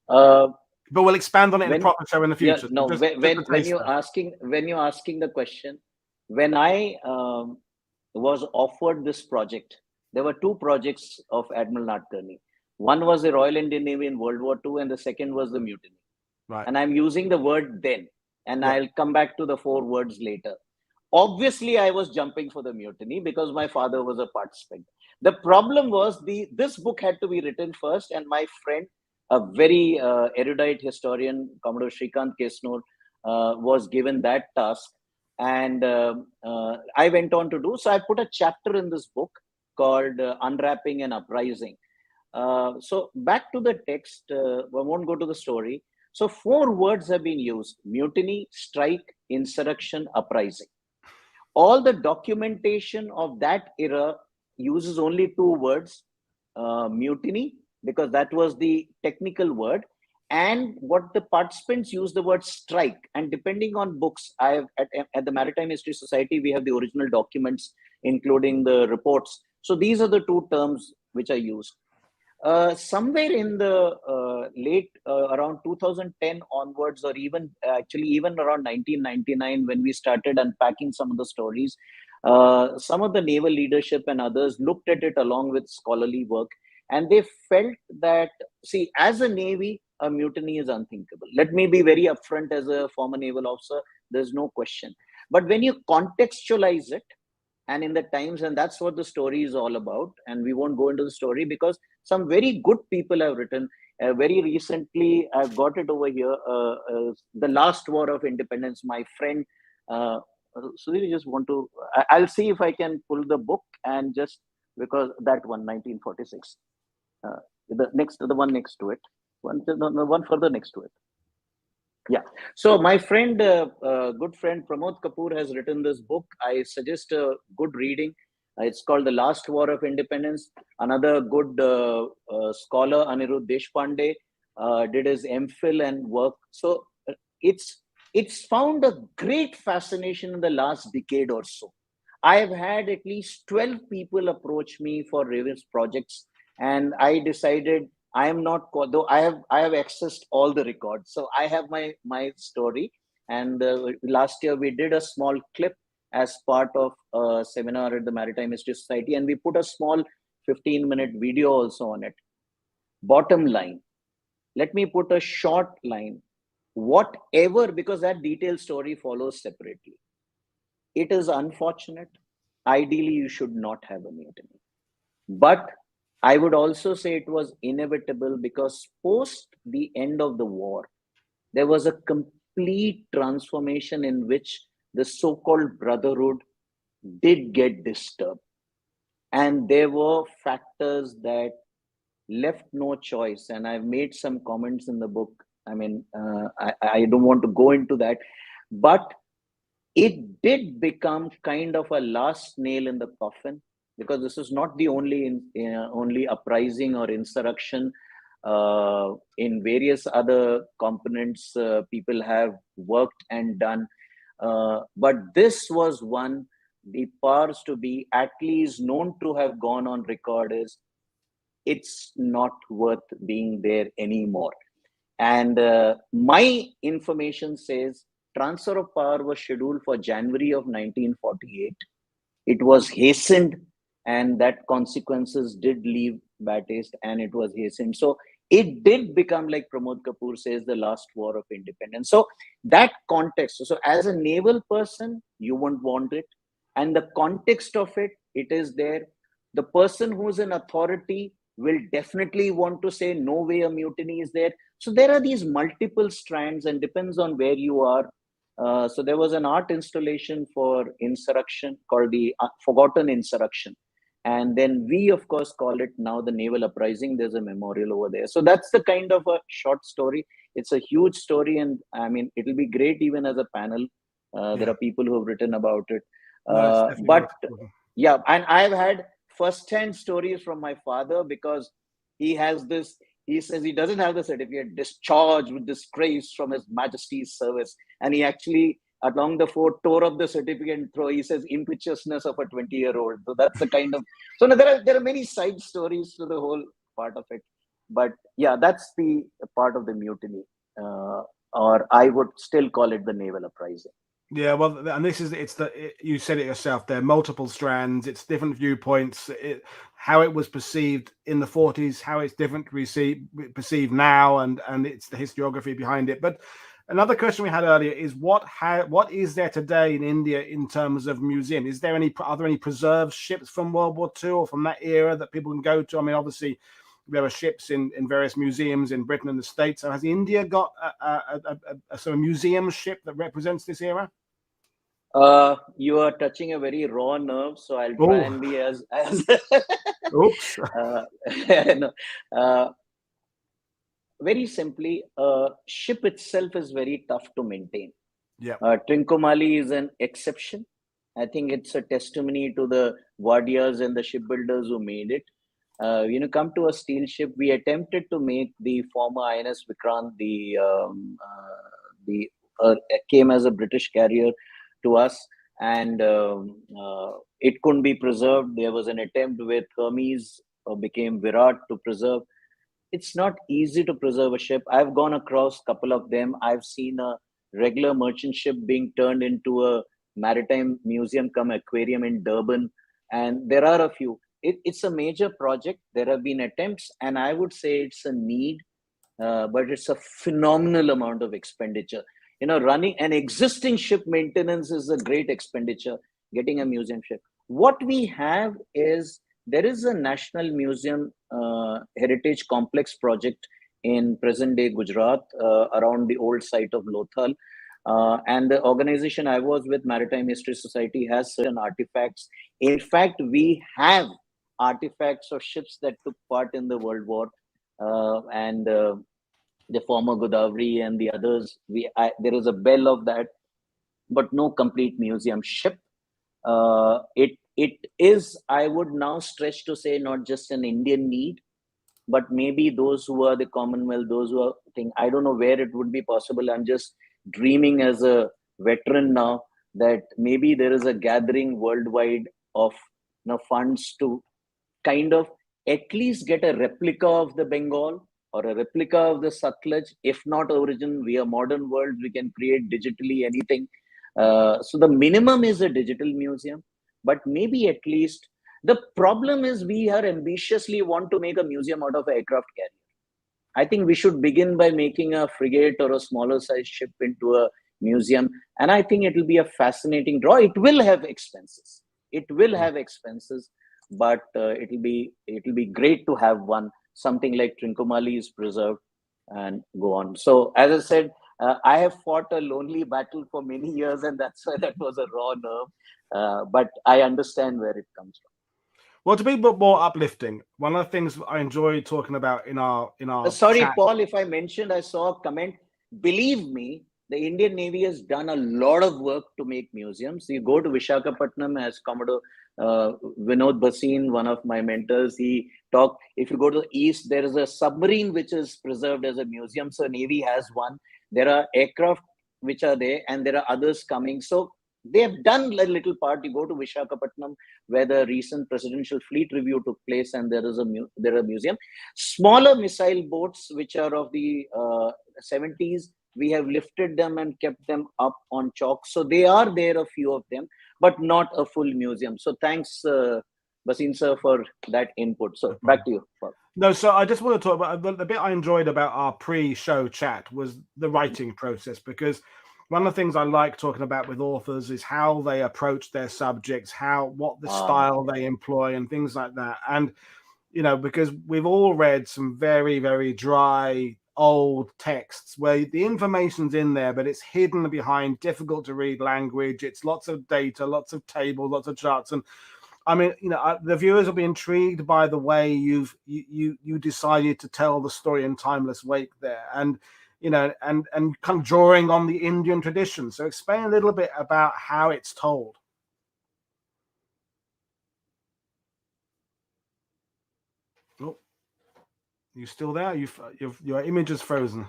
But we'll expand on it in a proper show in the future.
Yeah, no, when you're asking the question, when I was offered this project, there were 2 projects of Admiral Nadkarni. One was the Royal Indian Navy in World War II, and the second was the mutiny.
Right.
And I'm using the word then, and I'll come back to the 4 words later. Obviously, I was jumping for the mutiny because my father was a participant. The problem was this book had to be written first, and my friend, a very erudite historian, Commodore Shrikant Kesnur, was given that task. And I went on to do. So I put a chapter in this book called Unwrapping and Uprising. So back to the text, I won't go to the story. So 4 words have been used: mutiny, strike, insurrection, uprising. All the documentation of that era uses only 2 words, mutiny, because that was the technical word, and what the participants use the word strike. And depending on books, I have at the Maritime History Society, we have the original documents, including the reports. So these are the 2 terms which are used. Somewhere in the late around 2010 onwards, or even around 1999, when we started unpacking some of the stories, some of the naval leadership and others looked at it along with scholarly work, and they felt that, see, as a Navy, a mutiny is unthinkable. Let me be very upfront. As a former naval officer, there's no question. But when you contextualize it, and in the times, and that's what the story is all about, and we won't go into the story because some very good people have written. Very recently, I've got it over here, The Last War of Independence. My friend, Sudhir, you just want to, I'll see if I can pull the book, and just because that one, 1946. the one next to it, one further next to it. Yeah. So my friend, good friend Pramod Kapoor has written this book. I suggest a good reading. It's called The Last War of Independence. Another good scholar, Anirudh Deshpande, did his MPhil and work. So it's it's found a great fascination in the last decade or so. I have had at least 12 people approach me for various projects, and I decided I am not, though I have accessed all the records. So I have my story. And last year we did a small clip as part of a seminar at the Maritime History Society, and we put a small 15-minute video also on it. Bottom line, let me put a short line. Whatever, because that detailed story follows separately. It is unfortunate. Ideally, you should not have a mutiny. But I would also say it was inevitable, because post the end of the war, there was a complete transformation in which the so-called brotherhood did get disturbed. And there were factors that left no choice. And I've made some comments in the book. I mean, I don't want to go into that, but it did become kind of a last nail in the coffin, because this is not the only uprising or insurrection. In various other components, people have worked and done, but this was one. The powers to be, at least known to have gone on record, is it's not worth being there anymore. And my information says transfer of power was scheduled for January of 1948. It was hastened, and that consequences did leave bad taste, and it was hastened. So it did become, like Pramod Kapoor says, the last war of independence. So that context. So as a naval person, you won't want it. And the context of it, it is there. The person who's in authority will definitely want to say, no way a mutiny is there. So there are these multiple strands, and depends on where you are. So there was an art installation for insurrection called the Forgotten Insurrection. And then we, of course, call it now the Naval Uprising. There's a memorial over there. So that's the kind of a short story. It's a huge story. And I mean, it'll be great even as a panel. There are people who have written about it. But yeah, and I've had first-hand stories from my father, because he has this, he says he doesn't have the certificate, discharged with disgrace from His Majesty's service. And he actually, along the fort, tore up the certificate and throw, he says, impetuousness of a 20-year-old. So that's the kind of, so no, there are many side stories to the whole part of it. But yeah, that's the part of the mutiny. Or I would still call it the Naval Uprising.
Yeah, well, and this is, you said it yourself, there are multiple strands, it's different viewpoints, how it was perceived in the 40s, how it's different perceived now, and it's the historiography behind it. But another question we had earlier is what is there today in India in terms of museum? Are there any preserved ships from World War II or from that era that people can go to? I mean, obviously there are ships in various museums in Britain and the States. So has India got a sort of museum ship that represents this era?
You are touching a very raw nerve, so I'll try and be as
oops.
No. Very simply, ship itself is very tough to maintain.
Yeah.
Trincomalee is an exception. I think it's a testimony to the Wadias and the shipbuilders who made it. Come to a steel ship. We attempted to make the former INS Vikrant. The came as a British carrier to us, and it couldn't be preserved. There was an attempt with Hermes, became Virat, to preserve. It's not easy to preserve a ship. I've gone across a couple of them. I've seen a regular merchant ship being turned into a maritime museum come aquarium in Durban, and there are a few. It's a major project. There have been attempts, and I would say it's a need, but it's a phenomenal amount of expenditure. Running an existing ship maintenance is a great expenditure. Getting a museum ship. What we have is, there is a National Museum Heritage Complex project in present-day Gujarat, around the old site of Lothal. And the organization I was with, Maritime History Society, has certain artifacts. In fact, we have artifacts of ships that took part in the World War. and the former Godavari and the others. There is a bell of that, but no complete museum ship. It is, I would now stretch to say, not just an Indian need, but maybe those who are the Commonwealth, those who are think, I don't know where it would be possible. I'm just dreaming as a veteran now that maybe there is a gathering worldwide of funds to kind of at least get a replica of the Bengal or a replica of the Sutlej. If not origin, we are modern world, we can create digitally anything. So the minimum is a digital museum, but maybe at least the problem is we are ambitiously want to make a museum out of an aircraft carrier. I think we should begin by making a frigate or a smaller size ship into a museum. And I think it will be a fascinating draw. It will have expenses. It will have expenses, but it'll be great to have one. Something like Trincomalee is preserved and go on. So as I said, I have fought a lonely battle for many years, and that's why that was a raw nerve. But I understand where it comes from.
Well, to be more uplifting, one of the things I enjoy talking about in our
Sorry,
chat.
Paul, if I mentioned, I saw a comment. Believe me, the Indian Navy has done a lot of work to make museums. You go to Vishakhapatnam, as Commodore Vinod Bhasin, one of my mentors, he talked. If you go to the east, there is a submarine which is preserved as a museum. So Navy has one. There are aircraft which are there, and there are others coming. So they have done a little part. You go to Vishakhapatnam, where the recent presidential fleet review took place, and there is a museum. Smaller missile boats, which are of the 70s, we have lifted them and kept them up on chalk. So they are there, a few of them, but not a full museum. So thanks, Basin sir, for that input. So back to you, Paul.
No, so I just want to talk about the bit I enjoyed about our pre-show chat was the writing process, because one of the things I like talking about with authors is how they approach their subjects, what the style they employ and things like that. And, because we've all read some very, very dry, old texts where the information's in there, but it's hidden behind difficult to read language. It's lots of data, lots of tables, lots of charts. And I mean, the viewers will be intrigued by the way you decided to tell the story in Timeless Wake there, and and kind of drawing on the Indian tradition. So explain a little bit about how it's told. Oh, you still there? Your image is frozen.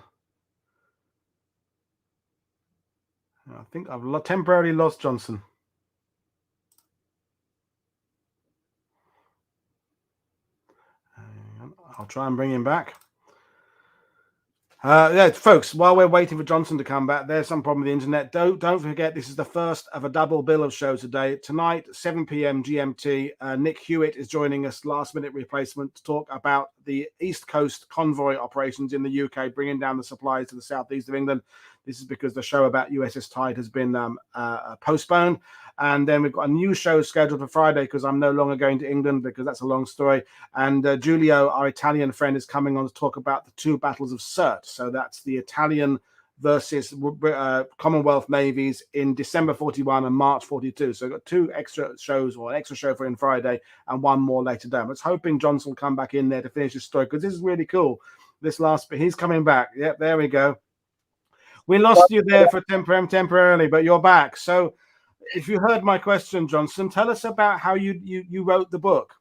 I think I've temporarily lost Johnson. I'll try and bring him back. Yeah, folks, while we're waiting for Johnson to come back, there's some problem with the internet. Don't forget, this is the first of a double bill of shows today. Tonight, 7 p.m. GMT, Nick Hewitt is joining us, last-minute replacement, to talk about the East Coast convoy operations in the UK, bringing down the supplies to the southeast of England. This is because the show about USS Tide has been postponed. And then we've got a new show scheduled for Friday because I'm no longer going to England, because that's a long story. And Giulio, our Italian friend, is coming on to talk about the two battles of Sirte. So that's the Italian versus Commonwealth navies in December 41 and March 42. So I've got two extra shows, or an extra show for him Friday and one more later down. I was hoping Johnson will come back in there to finish his story, because this is really cool. This last bit, he's coming back. Yep, there we go. We lost you there for temporarily, but you're back. So if you heard my question, Johnson, tell us about how you wrote the book.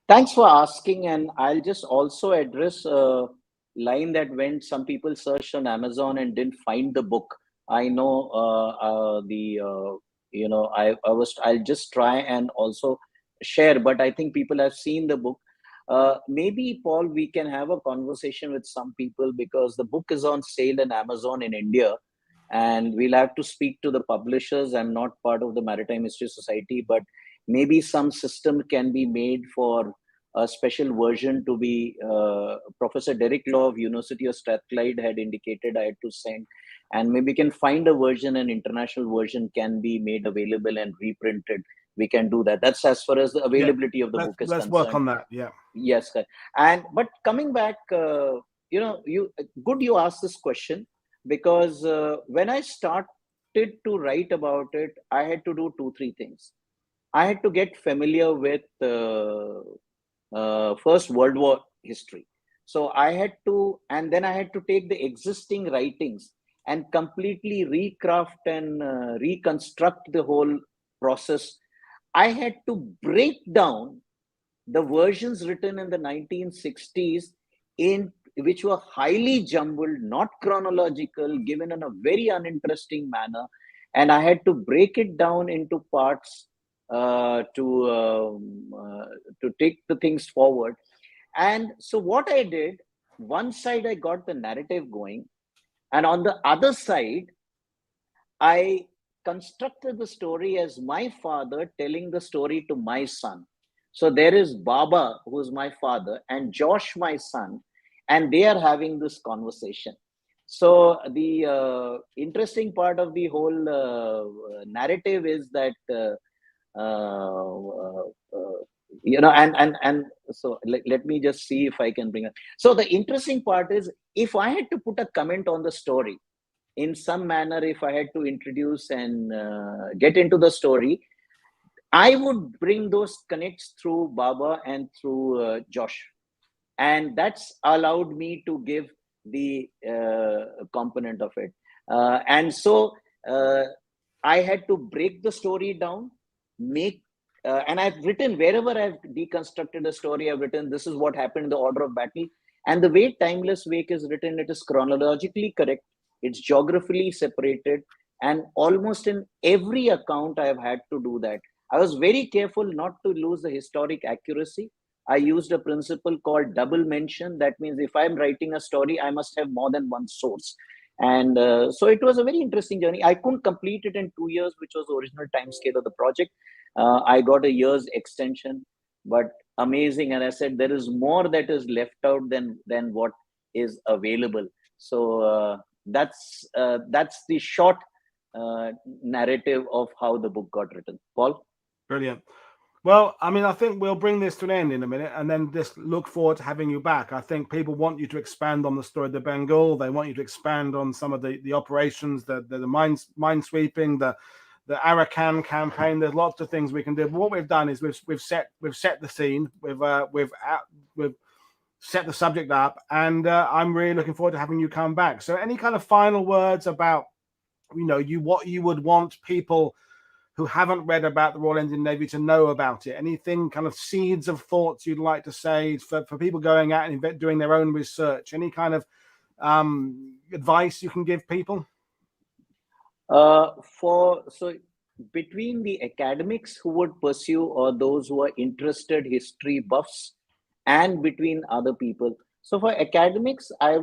Thanks for asking. And I'll just also address a line that went, some people searched on Amazon and didn't find the book. I know I'll just try and also share, but I think people have seen the book. Maybe, Paul, we can have a conversation with some people, because the book is on sale in Amazon in India, and we'll have to speak to the publishers. I'm not part of the Maritime History Society, but maybe some system can be made for a special version to be Professor Derek Law of University of Strathclyde had indicated I had to send, and maybe we can find a version, an international version can be made available and reprinted. We can do that. That's as far as the availability of the book is concerned.
Let's work on that. Yeah.
Yes. But coming back, you asked this question, because when I started to write about it, I had to do 2-3 things. I had to get familiar with First World War history. So I had to, and then I had to take the existing writings and completely recraft and reconstruct the whole process. I had to break down the versions written in the 1960s, in which were highly jumbled, not chronological, given in a very uninteresting manner, and I had to break it down into parts to take the things forward. And so what I did, one side I got the narrative going, and on the other side I constructed the story as my father telling the story to my son. So there is Baba, who's my father, and Josh, my son, and they are having this conversation. So the interesting part of the whole narrative is that uh, and so let me just see if I can bring it. So the interesting part is, if I had to put a comment on the story in some manner, if I had to introduce and get into the story, I would bring those connects through Baba and through Josh. And that's allowed me to give the component of it. And so I had to break the story down, make, and I've written, wherever I've deconstructed a story, I've written, this is what happened in the order of battle. And the way Timeless Wake is written, it is chronologically correct, it's geographically separated, and almost in every account I have had to do that. I was very careful not to lose the historic accuracy. I used a principle called double mention. That means if I'm writing a story, I must have more than one source. And so it was a very interesting journey. I couldn't complete it in 2 years, which was the original time scale of the project. I got a year's extension, but amazing. And I said, there is more that is left out than what is available. So that's the short narrative of how the book got written. Paul?
Brilliant. Well, I mean, I think we'll bring this to an end in a minute and then just look forward to having you back. I think people want you to expand on the story of the Bengal. They want you to expand on some of the operations, the mine sweeping, the Arakan campaign. There's lots of things we can do. But what we've done is we've set the scene. We've set the subject up, and I'm really looking forward to having you come back. So, any kind of final words about what you would want people who haven't read about the Royal Indian Navy to know about it? Anything, kind of seeds of thoughts you'd like to say for people going out and doing their own research? Any kind of advice you can give people?
So between the academics who would pursue, or those who are interested history buffs, and between other people. So for academics, I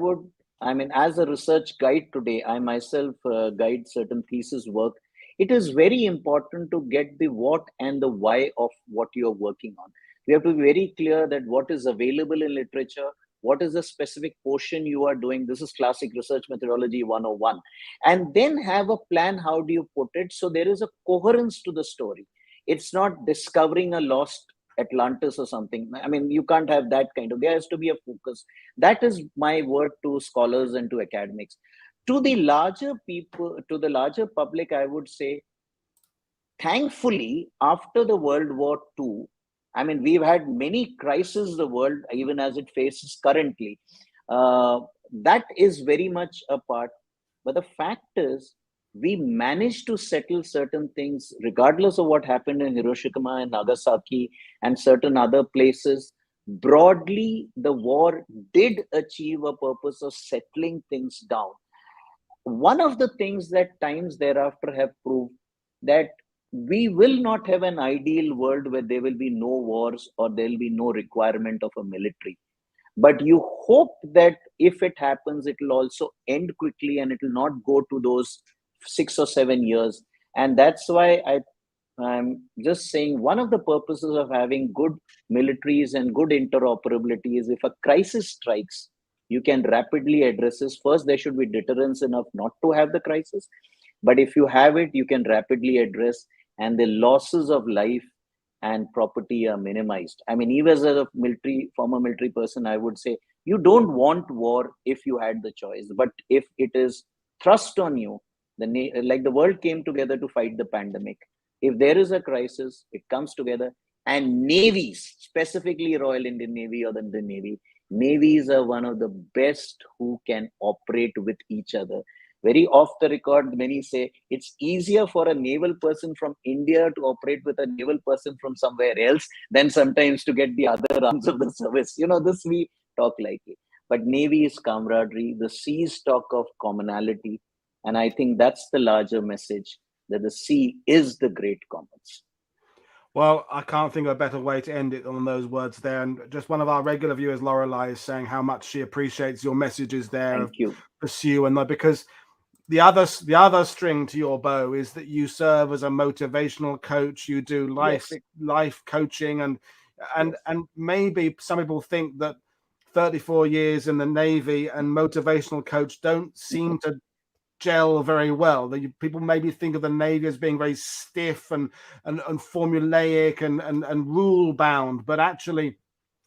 mean, as a research guide today, I myself guide certain thesis work. It is very important to get the what and the why of what you're working on. We have to be very clear that what is available in literature, what is the specific portion you are doing. This is classic research methodology 101. And then have a plan. How do you put it? So there is a coherence to the story. It's not discovering a lost Atlantis or something. I mean, you can't have that kind of, there has to be a focus. That is my word to scholars and to academics. To the larger people, to the larger public, I would say, thankfully, after the World War II, I mean, we've had many crises the world, even as it faces currently. That is very much a part. But the fact is, we managed to settle certain things, regardless of what happened in Hiroshima and Nagasaki and certain other places. Broadly, the war did achieve a purpose of settling things down. One of the things that times thereafter have proved, that we will not have an ideal world where there will be no wars or there will be no requirement of a military. But you hope that if it happens, it will also end quickly and it will not go to those 6 or 7 years. And that's why I'm just saying, one of the purposes of having good militaries and good interoperability is, if a crisis strikes, you can rapidly address this. First, there should be deterrence enough not to have the crisis. But if you have it, you can rapidly address, and the losses of life and property are minimized. I mean, even as a former military person, I would say you don't want war if you had the choice. But if it is thrust on you, like the world came together to fight the pandemic. If there is a crisis, it comes together, and navies, specifically Royal Indian Navy or the Indian Navy, navies are one of the best who can operate with each other. Very off the record, many say it's easier for a naval person from India to operate with a naval person from somewhere else than sometimes to get the other arms of the service. This we talk like it. But Navy is camaraderie, the seas talk of commonality. And I think that's the larger message, that the sea is the great commons.
Well, I can't think of a better way to end it on those words there. And just one of our regular viewers, Lorelei, is saying how much she appreciates your messages there
Thank
of
you.
pursue and because the other string to your bow is that you serve as a motivational coach. You do
Yes.
life coaching, and
Yes.
maybe some people think that 34 years in the Navy and motivational coach don't seem to gel very well. People maybe think of the Navy as being very stiff and formulaic and rule bound, but actually,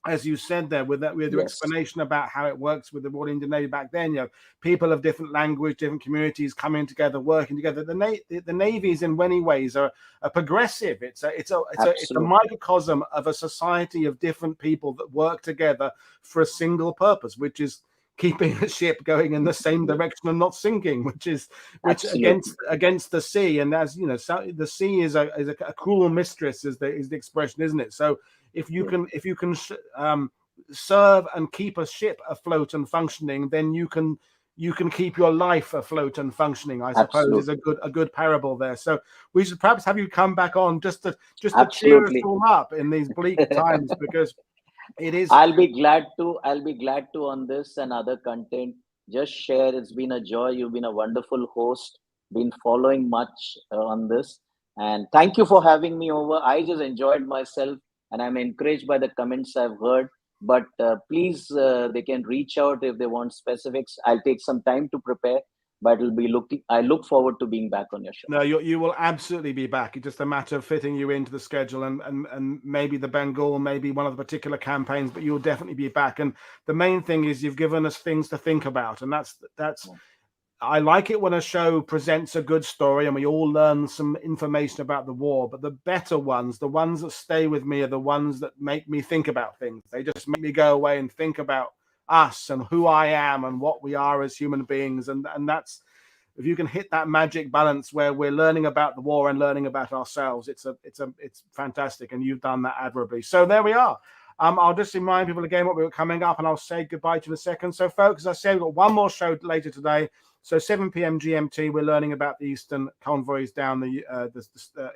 as you said there, with your
Yes.
explanation about how it works with the Royal Indian Navy back then, people of different language, different communities coming together, working together. The navies, in many ways, are progressive. It's a microcosm of a society of different people that work together for a single purpose, which is keeping a ship going in the same direction and not sinking, which against the sea. And as you know, the sea is a cruel mistress, is the expression, isn't it? So if you can serve and keep a ship afloat and functioning, then you can keep your life afloat and functioning, I suppose. Is a good parable there. So we should perhaps have you come back on just to cheer us all up in these bleak times, because it is.
I'll be glad to on this and other content. Just share. It's been a joy. You've been a wonderful host. Been following much on this, and thank you for having me over. I just enjoyed myself, and I'm encouraged by the comments I've heard. But please, they can reach out if they want specifics. I'll take some time to prepare, but I look forward to being back on your show.
No, you will absolutely be back. It's just a matter of fitting you into the schedule, and maybe the Bengal, maybe one of the particular campaigns, but you'll definitely be back. And the main thing is you've given us things to think about, and that's. I like it when a show presents a good story and we all learn some information about the war, but the better ones, the ones that stay with me, are the ones that make me think about things. They just make me go away and think about us and who I am and what we are as human beings. And that's, if you can hit that magic balance where we're learning about the war and learning about ourselves, it's fantastic. And you've done that admirably. So there we are. I'll just remind people again what we were coming up, and I'll say goodbye to you in a second. So, folks, as I said, we've got one more show later today. So 7 p.m. GMT, we're learning about the Eastern convoys down the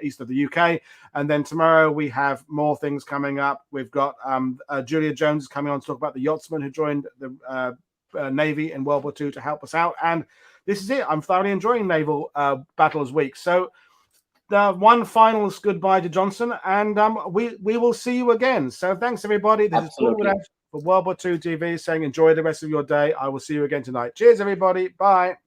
east of the UK. And then tomorrow we have more things coming up. We've got Julia Jones coming on to talk about the yachtsmen who joined the Navy in World War II to help us out. And this is it. I'm thoroughly enjoying Naval Battles Week. So one final goodbye to Johnson, and we will see you again. So thanks, everybody. This is Paul Woodadge for World War II TV saying enjoy the rest of your day. I will see you again tonight. Cheers, everybody. Bye.